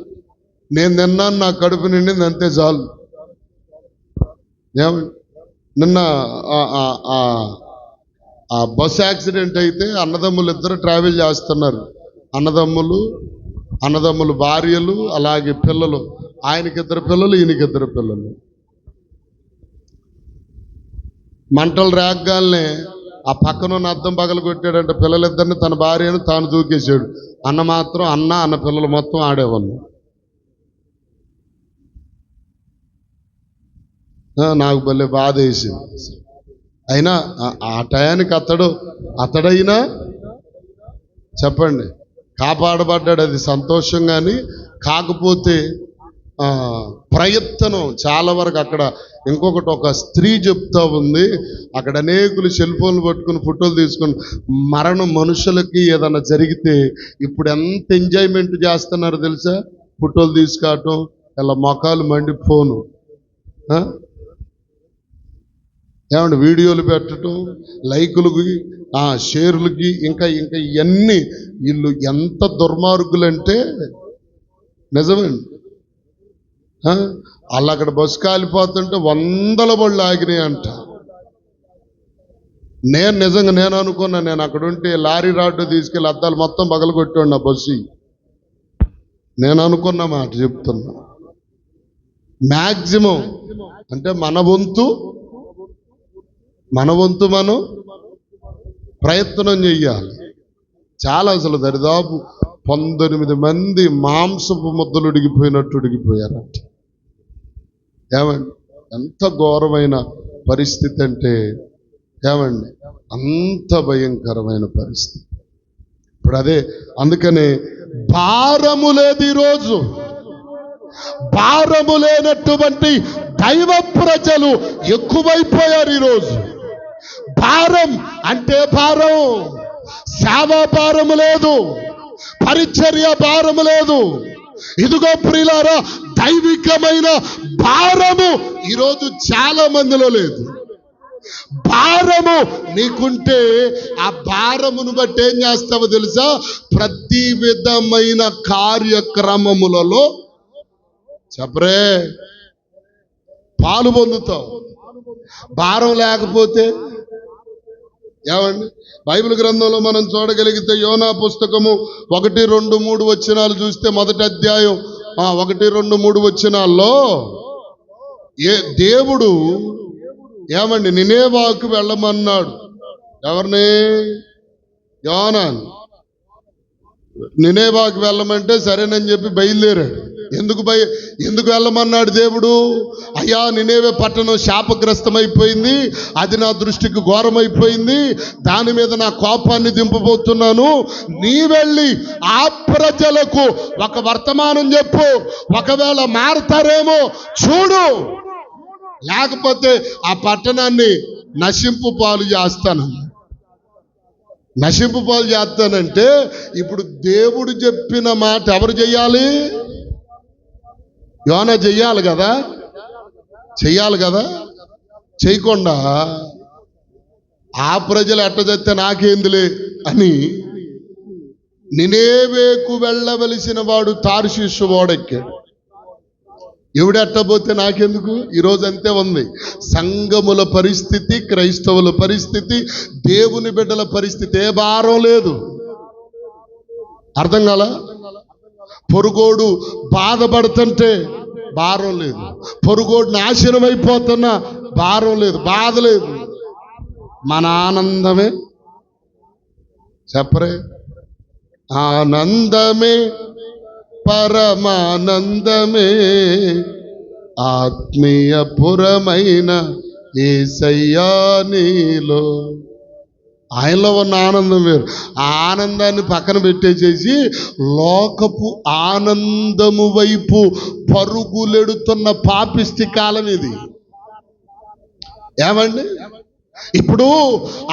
Speaker 2: నేను తిన్నాను, నా కడుపు నిండింది, అంతే చాలు. ఏమండి? నిన్న ఆ బస్ యాక్సిడెంట్ అయితే అన్నదమ్ములు ఇద్దరు ట్రావెల్ చేస్తున్నారు. అన్నదమ్ములు భార్యలు, అలాగే పిల్లలు. ఆయనకిద్దరు పిల్లలు, ఈయనకిద్దరు పిల్లలు. మంటలు రేగ్గాల్నే ఆ పక్కన ఉన్న అద్దం పగలు కొట్టాడంటే పిల్లలిద్దరిని, తన భార్యను తాను దూకేశాడు. అన్న పిల్లలు మొత్తం ఆడేవాళ్ళు. నాకు భలే బాధ వేసింది. అయినా ఆ టయానికి అతడైనా చెప్పండి కాపాడబడ్డాడు, అది సంతోషం. కానీ కాకపోతే ప్రయత్నం చాలా వరకు అక్కడ. ఇంకొకటి, ఒక స్త్రీ చెప్తా ఉంది, అక్కడ అనేకులు సెల్ ఫోన్లు పట్టుకుని ఫోటోలు తీసుకుని మరణం మనుషులకి ఏదైనా జరిగితే ఇప్పుడు ఎంత ఎంజాయ్మెంట్ చేస్తున్నారు తెలుసా? ఫోటోలు తీసుకోవటం, ఇలా మొఖాలు మండి ఫోను, ఏమంటే వీడియోలు పెట్టడం, లైకులకి, షేర్లకి, ఇంకా ఇవన్నీ. వీళ్ళు ఎంత దుర్మార్గులంటే నిజమండి. వాళ్ళు అక్కడ బస్సు కాలిపోతుంటే 100 బళ్ళు ఆగినాయి అంట. నేను అనుకున్నా, నేను అక్కడ ఉంటే లారీ రాడ్డు తీసుకెళ్ళి అద్దాలు మొత్తం పగలగొట్టాడు నా బస్సు. నేను అనుకున్న మాట చెప్తున్నా. మ్యాక్సిమం అంటే మన వంతు మనం ప్రయత్నం చెయ్యాలి. చాలా అసలు దరిదాపు 19 మంది మాంసపు ముద్దలు ఉడిగిపోయారంట. ఏమండి? ఎంత ఘోరమైన పరిస్థితి అంటే, ఏమండి, అంత భయంకరమైన పరిస్థితి. ఇప్పుడు అదే, అందుకనే భారము లేదు ఈరోజు. భారము లేనటువంటి దైవ ప్రజలు ఎక్కువైపోయారు ఈరోజు. భారం అంటే భారం, సేవా భారము లేదు, పరిచర్య భారము లేదు. ఇదిగో ప్రియులారా, దైవికమైన భారము ఈరోజు చాలా మందిలో లేదు. భారము నీకుంటే ఆ భారమును బట్టి ఏం చేస్తావో తెలుసా? ప్రతి విధమైన కార్యక్రమములలో చెప్పరే పాలు పొందుతావు. భారం లేకపోతే ఏమండి? బైబిల్ గ్రంథంలో మనం చూడగలిగితే యోనా పుస్తకము 1, 2, 3 వచనాలు చూస్తే, మొదటి అధ్యాయం 1, 2, 3 వచనాల్లో దేవుడు ఏమండి నినేవాకు వెళ్ళమన్నాడు. ఎవరిని? యోనాను. నినేవాకు వెళ్ళమంటే సరేనని చెప్పి బయలుదేరాడు. ఎందుకు వెళ్ళమన్నాడు దేవుడు? అయ్యా, నినేవే పట్టణం శాపగ్రస్తమైపోయింది, అది నా దృష్టికి ఘోరమైపోయింది, దాని మీద నా కోపాన్ని దింపబోతున్నాను. నీ వెళ్ళి ఆ ప్రజలకు ఒక వర్తమానం చెప్పు, ఒకవేళ మారతారేమో చూడు, లేకపోతే ఆ పట్టణాన్ని నశింపు పాలు చేస్తాను. నశింపు పాలు చేస్తానంటే ఇప్పుడు దేవుడు చెప్పిన మాట ఎవరు చెయ్యాలి? యోనా చెయ్యాలి కదా. చేయకుండా ఆ ప్రజలు ఎట్ట చేస్తే నాకేందులే అని నినేవేకు వెళ్ళవలసిన వాడు తార్షీషు ఓడెక్కాడు. ఎవడెట్టబోతే నాకెందుకు? ఈరోజు అంతే ఉంది సంఘముల పరిస్థితి, క్రైస్తవుల పరిస్థితి, దేవుని బిడ్డల పరిస్థితి. ఏ భారం లేదు. అర్థం కాల? పొరుగోడు బాధపడుతుంటే భారం లేదు, పొరుగోడు నాశనం అయిపోతున్నా భారం లేదు, బాధ లేదు. మన ఆనందమే చెప్పరే, ఆనందమే పరమానందమే ఆత్మీయపురమైన యేసయ్యా నీలో. ఆయనలో ఉన్న ఆనందం వేరు. ఆ ఆనందాన్ని పక్కన పెట్టేసేసి లోకపు ఆనందము వైపు పరుగులెడుతున్న పాపిష్టి కాలం ఇది. ఏమండి? ఇప్పుడు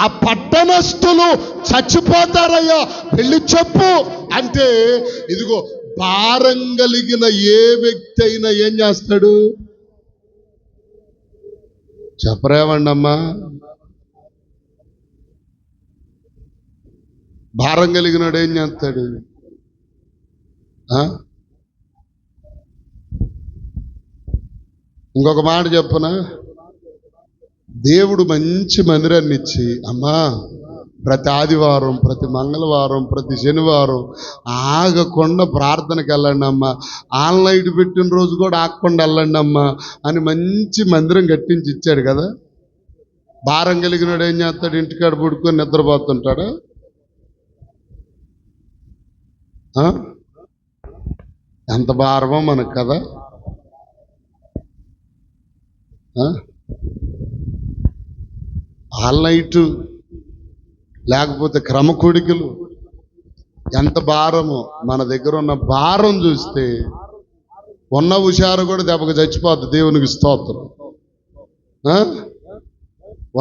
Speaker 2: ఆ పట్టణస్థులు చచ్చిపోతారయ్యా, వెళ్ళి చెప్పు అంటే, ఇదిగో భారం కలిగిన ఏ వ్యక్తి అయినా ఏం చేస్తాడు? చెప్పరేమండి అమ్మా? భారం కలిగినాడు ఏం చేస్తాడు? ఇంకొక మాట చెప్పనా? దేవుడు మంచి మందిరాన్ని ఇచ్చి, అమ్మా ప్రతి ఆదివారం, ప్రతి మంగళవారం, ప్రతి శనివారం ఆగకుండా ప్రార్థనకి వెళ్ళండి అమ్మా, ఆన్లైన్ పెట్టిన రోజు కూడా ఆగకుండా వెళ్ళండి అమ్మా అని మంచి మందిరం కట్టించి ఇచ్చాడు కదా. భారం కలిగినాడు ఏం చేస్తాడు? ఇంటికాడ పడుకొని నిద్రపోతుంటాడా? ఎంత భారమో మనకు కదా. ఆల్నైటు లేకపోతే క్రమకొడికలు ఎంత భారమో. మన దగ్గర ఉన్న భారం చూస్తే ఉన్న హుషారు కూడా దెబ్బకు చచ్చిపోద్ది. దేవునికి స్తోత్రం.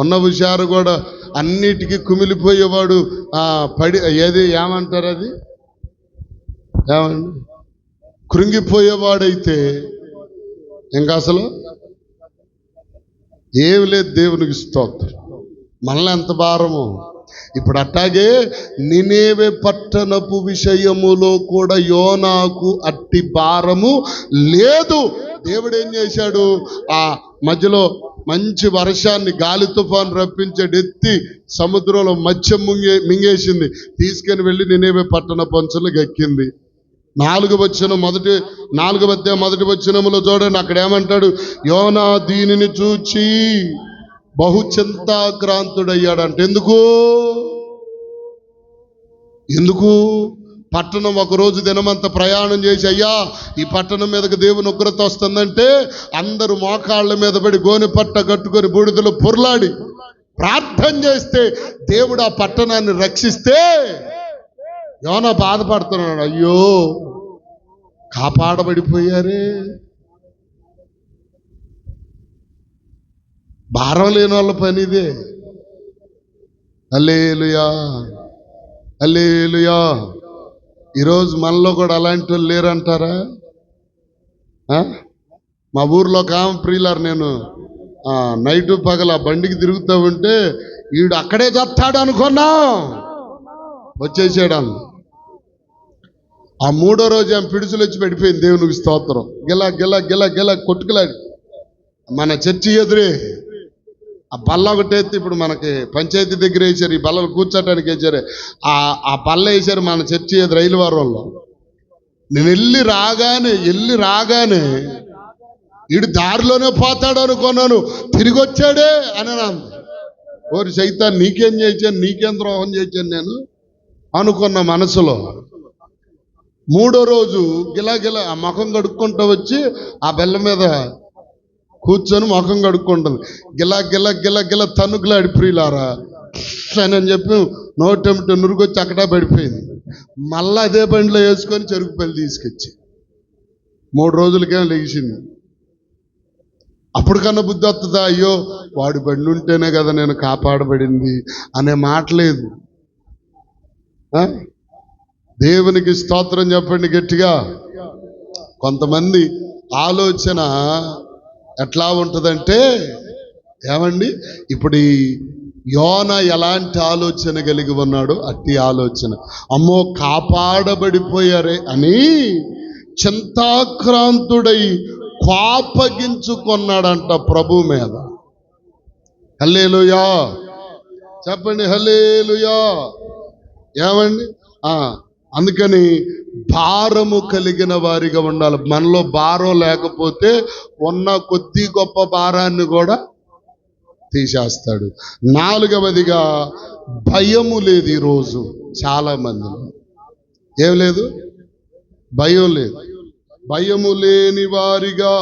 Speaker 2: ఉన్న హుషారు కూడా అన్నిటికీ కుమిలిపోయేవాడు ఏమంటారు అది? ఏమండి? కృంగిపోయేవాడైతే ఇంకా అసలు ఏమి లేదు. దేవునికి స్తోత్రం. మనలో ఎంత భారము. ఇప్పుడు అట్టాగే నినేవే పట్టణపు విషయములో కూడా యోనాకు అట్టి భారము లేదు. దేవుడు ఏం చేశాడు? ఆ మధ్యలో మంచి వర్షాన్ని, గాలి తుఫాను రప్పించాడు, ఎత్తి సముద్రంలో మత్స్యం మింగేసింది, తీసుకొని వెళ్ళి నినేవే పట్టణ పంచులకు ఎక్కింది. 4వ అధ్యాయం 1వ వచనములో చూడండి, అక్కడ ఏమంటాడు? యోనా దీనిని చూచి బహు చింతాక్రాంతుడయ్యాడంట. ఎందుకు? పట్టణం ఒకరోజు దినమంతా ప్రయాణం చేసి, అయ్యా ఈ పట్టణం మీదకి దేవుని ఉగ్రత వస్తుందంటే అందరూ మోకాళ్ళ మీద పడి గోనె పట్ట కట్టుకొని బూడిదలో పొర్లాడి ప్రార్థన చేస్తే దేవుడు ఆ పట్టణాన్ని రక్షిస్తే యోనా బాధపడుతున్నాడు. అయ్యో కాపాడబడిపోయారే. భారం లేని వాళ్ళ పని ఇదే. హల్లెలూయా, హల్లెలూయా. ఈరోజు మనలో కూడా అలాంటి వాళ్ళు లేరంటారా? మా ఊర్లో ప్రియులారు, నేను నైటు పగల బండికి తిరుగుతూ ఉంటే వీడు అక్కడే చస్తాడు అనుకున్నా, వచ్చేసాడు. ఆ 3వ రోజు ఆమె పిడుచులు వచ్చి పడిపోయింది. దేవునికి స్తోత్రం. గిలా గిలా గిలా గిలా కొట్టుకులాడి మన చర్చి ఎదురే ఆ బల్ల ఒకటేస్తే, ఇప్పుడు మనకి పంచాయతీ దగ్గర వేసారు, ఈ బల్లలు కూర్చోటానికి వేసారు, ఆ బల్ల వేసారు మన చర్చి ఎదురు రైలు వారంలో. నేను వెళ్ళి రాగానే వీడు దారిలోనే పోతాడు అనుకున్నాను, తిరిగి వచ్చాడే అని అన్నాను. ఓరి సైతాన్, నీకేం చేశాను, నీకేం ద్రోహం చేశాను నేను అనుకున్న మనసులో. 3వ రోజు గిలాగిలా ఆ ముఖం కడుక్కుంటూ వచ్చి ఆ బెల్ల మీద కూర్చొని ముఖం కడుక్కుంటుంది. గిలా గిలా గిలా గిలా తన్నుకులాడి ప్రియులారా అని చెప్పి నోటెమిట నురుగొచ్చి అక్కడే పడిపోయింది. మళ్ళా అదే బండిలో వేసుకొని చెరుకుపల్లి తీసుకొచ్చి 3 రోజులకేమో లెగిసింది. అప్పుడు కన్నా బుద్ధి వస్తుందా? అయ్యో వాడి బండి ఉంటేనే కదా నేను కాపాడబడింది అనే మాట లేదు. దేవునికి స్తోత్రం చెప్పండి గట్టిగా. కొంతమంది ఆలోచన ఎట్లా ఉంటుందంటే, ఏమండి ఇప్పుడు ఈ యోన ఎలాంటి ఆలోచన కలిగి ఉన్నాడు? అట్టి ఆలోచన. అమ్మో కాపాడబడిపోయారే అని చింతాక్రాంతుడై కోపగించుకున్నాడంట ప్రభు మీద. హల్లెలూయా చెప్పండి, హల్లెలూయా. ఏమండి అందుకని భారము కలిగిన వారిగా ఉండాలి. మనలో భారం లేకపోతే ఉన్న కొద్ది గొప్ప భారాన్ని కూడా తీసేస్తాడు. 4వదిగా భయము లేదు. ఈరోజు చాలా మందిలో ఏం లేదు, భయం లేదు. భయము లేని వారిగా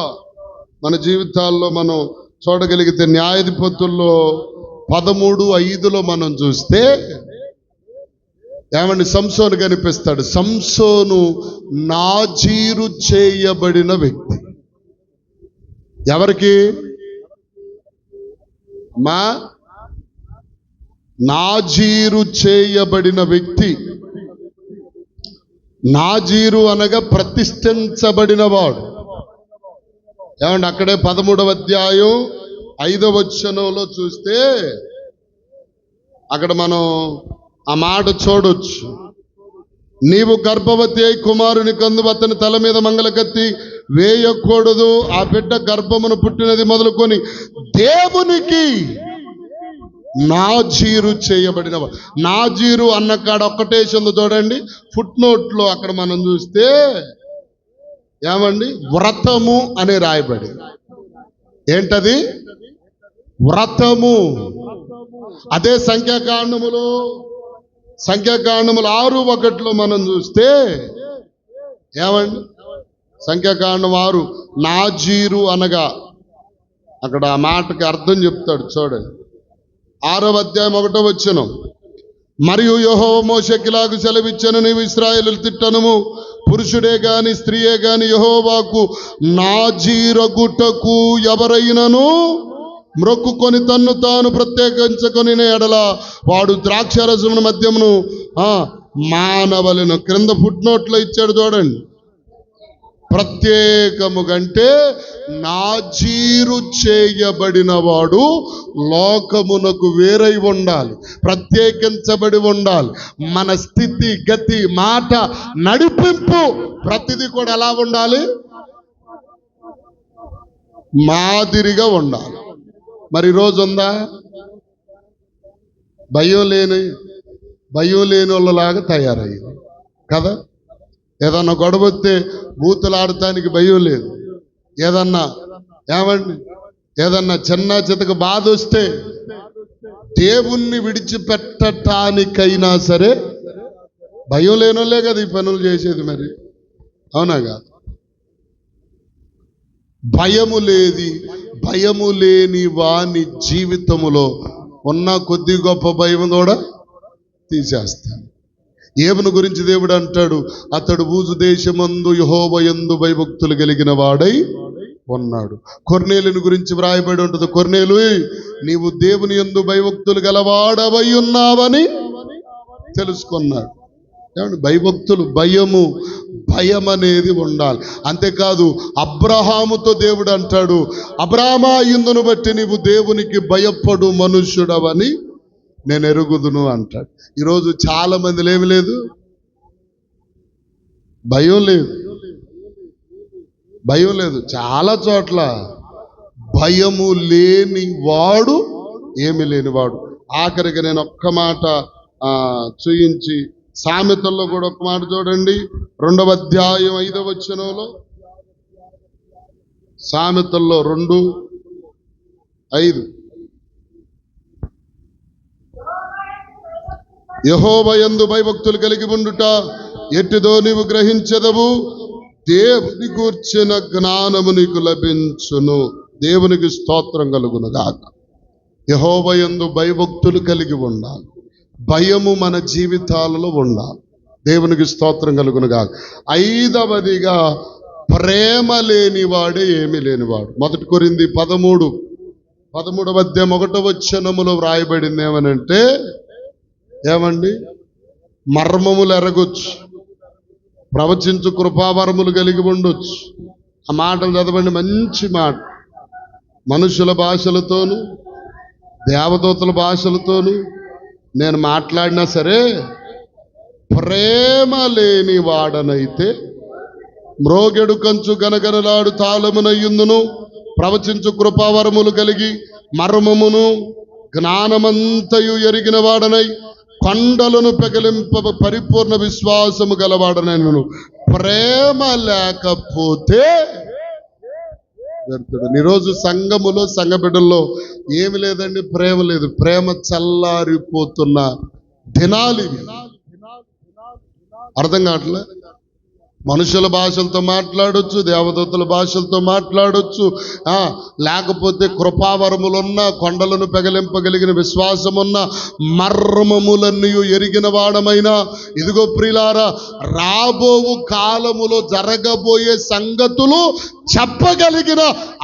Speaker 2: మన జీవితాల్లో మనం చూడగలిగితే న్యాయాధిపతుల్లో 13:5 మనం చూస్తే ఏమండి సంసోను కనిపిస్తాడు. సంసోను నాజీరు చేయబడిన వ్యక్తి. ఎవరికి? నాజీరు చేయబడిన వ్యక్తి. నాజీరు అనగా ప్రతిష్ఠించబడిన వాడు. ఏమండి అక్కడే 13వ అధ్యాయం 5వ వచనంలో చూస్తే అక్కడ మనం ఆ మాట చూడొచ్చు. నీవు గర్భవతి అయి కుమారుని కందు అతని తల మీద మంగళకత్తి వేయకూడదు, ఆ బిడ్డ గర్భమును పుట్టినది మొదలుకొని దేవునికి నాజీరు చేయబడిన. నాజీరు అన్న కాడ ఒక్కటేసింది చూడండి, ఫుట్ నోట్లో అక్కడ మనం చూస్తే ఏమండి వ్రతము అని రాయబడి. ఏంటది? వ్రతము. అదే సంఖ్యాకాండములో 6:1 మనం చూస్తే ఏమండి సంఖ్యాకాండం 6 నాజీరు అనగా అక్కడ ఆ మాటకి అర్థం చెప్తాడు చూడండి. 6వ అధ్యాయం 1వ వచనం. మరియు యెహోవా మోషేకిలాగు సెలవిచ్చెను, నీవు ఇశ్రాయేలు తిట్టనుము, పురుషుడే గాని స్త్రీయే గాని యెహోవాకు నాజీరగుటకు ఎవరైనను మ్రొక్కుకొని తన్ను తాను ప్రత్యేకించుకొని ఎడల వాడు ద్రాక్షరసమును మద్యమును మానవలను. క్రింద ఫుట్ నోట్లో ఇచ్చాడు చూడండి. ప్రత్యేకము కంటే నాజీరు చేయబడిన వాడు లోకమునకు వేరై ఉండాలి, ప్రత్యేకించబడి ఉండాలి. మన స్థితి, గతి, మాట, నడిపింపు ప్రతిదీ కూడా ఎలా ఉండాలి? మాదిరిగా ఉండాలి. మరి ఈరోజు ఉందా? భయం లేని వాళ్ళలాగా తయారయ్యింది కదా. ఏదన్నా గొడవ వస్తే బూతులాడటానికి భయం లేదు. ఏదన్నా చిన్న చితక బాధ వస్తే దేవుణ్ణి విడిచిపెట్టటానికైనా సరే భయం లేనోళ్ళే కదా ఈ పనులు చేసేది. మరి అవునా కాదు? భయము లేని వాని జీవితములో ఉన్న కొద్ది గొప్ప భయం కూడా తీసేస్తాను. ఏబును గురించి దేవుడు అంటాడు, అతడు ఊజు దేశమందు యెహోవా యందు భయభక్తులు కలిగిన వాడై ఉన్నాడు. కొర్నేలుని గురించి వ్రాయబడి ఉంటుంది, కొర్నేలు నీవు దేవుని యందు భయభక్తులు గలవాడవై ఉన్నావని తెలుసుకున్నాడు. ఏమండి, భయభక్తులు, భయం అనేది ఉండాలి. అంతేకాదు అబ్రహాముతో దేవుడు అంటాడు, అబ్రామా ఇందును బట్టి నీవు దేవునికి భయపడు మనుష్యుడవని నేను ఎరుగుదును అంటాడు. ఈరోజు చాలా మందిలో ఏమి లేదు, భయం లేదు. చాలా చోట్ల భయము లేని వాడు ఏమి లేనివాడు. ఆఖరికి నేను ఒక్క మాట చూయించి, సామెతల్లో కూడా ఒక మాట చూడండి, 2వ అధ్యాయం 5వ వచనంలో, సామెతల్లో 2:5, యెహోవా యందు భయభక్తులు కలిగి ఉండుట ఎట్టిదో నీవు గ్రహించెదవు, దేవుని గూర్చిన జ్ఞానము నీకు లభించును. దేవునికి స్తోత్రం కలుగును గాక. యెహోవా యందు భయభక్తులు కలిగి ఉండాలి, భయము మన జీవితాలలో ఉండాలి. దేవునికి స్తోత్రం కలుగును గాక. 5వదిగా ప్రేమ లేనివాడే ఏమీ లేనివాడు. 1 కొరింథీ 13వ అధ్యాయం 1వ వచనములో వ్రాయబడింది ఏమనంటే, ఏమండి, మర్మములు ఎరగొచ్చు, ప్రవచించు కృపావరములు కలిగి ఉండొచ్చు. ఆ మాటలు చదవండి, మంచి మాట. మనుషుల భాషలతోనూ దేవదూతల భాషలతోనూ నేను మాట్లాడినా సరే, ప్రేమ లేని వాడనైతే మ్రోగెడు కంచు గనగనలాడు తాళమునయ్యుందును, ప్రవచించు కృపావరములు కలిగి మర్మమును జ్ఞానమంతయు ఎరిగిన వాడనై కొండలను పెకలింప పరిపూర్ణ విశ్వాసము గలవాడనైనను ప్రేమ లేకపోతే వ్యర్థుడు. ఈరోజు సంఘములో, సంఘ బిడ్డల్లో ఏమి లేదండి, ప్రేమ లేదు. ప్రేమ చల్లారిపోతున్న దినాలు ఇవి. అర్థం కావట్లే. మనుషుల భాషలతో మాట్లాడొచ్చు, దేవదూతల భాషలతో మాట్లాడొచ్చు, లేకపోతే కృపావరములున్న, కొండలను పెగలింపగలిగిన విశ్వాసమున్న, మర్మములన్నీ ఎరిగిన వాడమైనా, ఇదిగో ప్రియులారా, రాబోవు కాలములో జరగబోయే సంగతులు చెప్పగలిగిన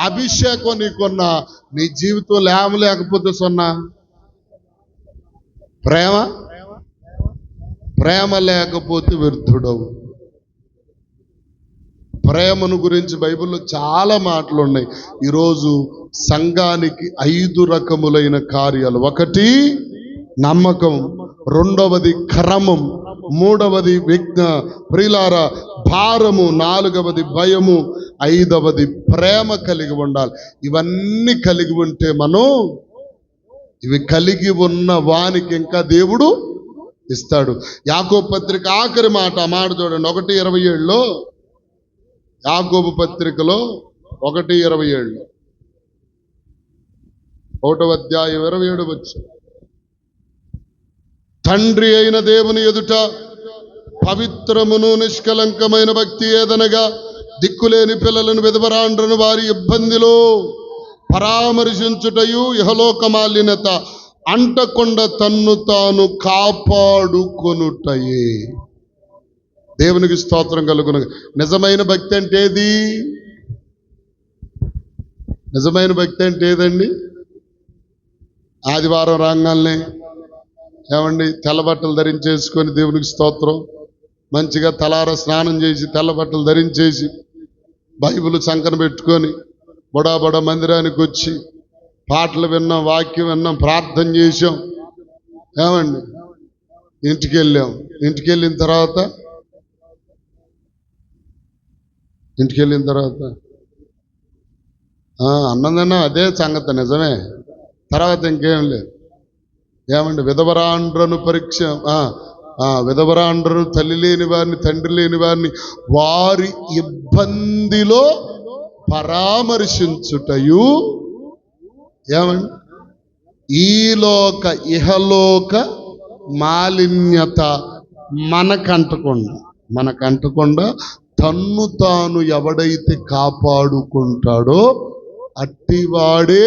Speaker 2: అభిషేకం నీకున్నా, నీ జీవితం లేకపోతే సున్నా. ప్రేమ లేకపోతే వ్యర్థుడవు. ప్రేమను గురించి బైబిల్లో చాలా మాటలు ఉన్నాయి. ఈరోజు సంఘానికి 5 రకములైన కార్యాలు. 1 నమ్మకం, 2వది క్రమం, 3వది ప్రియులారా భారము, 4వది భయము, 5వది ప్రేమ కలిగి ఉండాలి. ఇవన్నీ కలిగి ఉంటే ఇవి కలిగి ఉన్న వానికి ఇంకా దేవుడు ఇస్తాడు. యాకోబు పత్రిక ఆఖరి మాట, ఆ మాట చూడండి, 1:27లో, యాకోబు పత్రికలో 1:27, 1వ అధ్యాయం 27 వచ్చు. తండ్రి అయిన దేవుని ఎదుట పవిత్రమును నిష్కలంకమైన భక్తి ఏదనగా, దిక్కులేని పిల్లలను, విధవరాండ్రను వారి ఇబ్బందిలో పరామర్శించుటయు, ఇహలోక మాలిన్యత అంటకుండా తన్ను తాను కాపాడుకొనుటయే. దేవునికి స్తోత్రం కలుగును. నిజమైన భక్తి అంటే ఏది? నిజమైన భక్తి అంటే ఏదండి? ఆదివారం రాగానే ఏమండి, తెల్లబట్టలు ధరించేసుకొని దేవునికి స్తోత్రం, మంచిగా తలార స్నానం చేసి తెల్లబట్టలు ధరించేసి బైబిల్ చంకన పెట్టుకొని బడా మందిరానికి వచ్చి పాటలు విన్నాం, వాక్యం విన్నాం, ప్రార్థన చేసాం, ఏమండి, ఇంటికి వెళ్ళిన తర్వాత అన్నం తిన్నా, అదే సంగతి, నిజమే. తర్వాత ఇంకేం లేదు. ఏమండి, విధవరాండ్రను విధవరాండ్రను, తల్లి లేని వారిని, తండ్రి లేని వారిని వారి ఇబ్బందిలో పరామర్శించుటయు, ఏమండి, ఇహలోక మాలిన్యత మనకంటకుండా తన్ను తాను ఎవడైతే కాపాడుకుంటాడో అట్టివాడే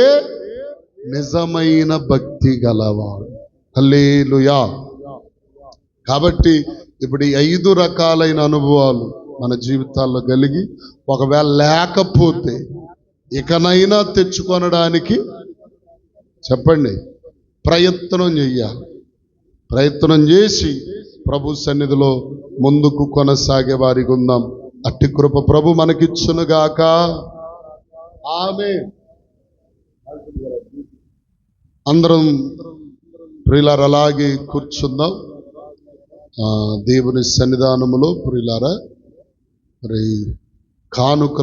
Speaker 2: నిజమైన భక్తి గలవాడు. హల్లెలూయా. కాబట్టి ఇప్పుడు ఈ 5 రకాలైన అనుభవాలు మన జీవితాల్లో కలిగి ఒకవేళ లేకపోతే ఇకనైనా తెచ్చుకొనడానికి చెప్పండి ప్రయత్నం చెయ్యాలి. ప్రయత్నం చేసి ప్రభు సన్నిధిలో ముందుకు కొనసాగే వారికి ఉందాం. అట్టి కృప ప్రభు మనకిచ్చునుగాక. ఆమేన్. అందరం ప్రియులారా అలాగే కూర్చుందాం. దేవుని సన్నిధానములో ప్రియులారా మరి కానుకలు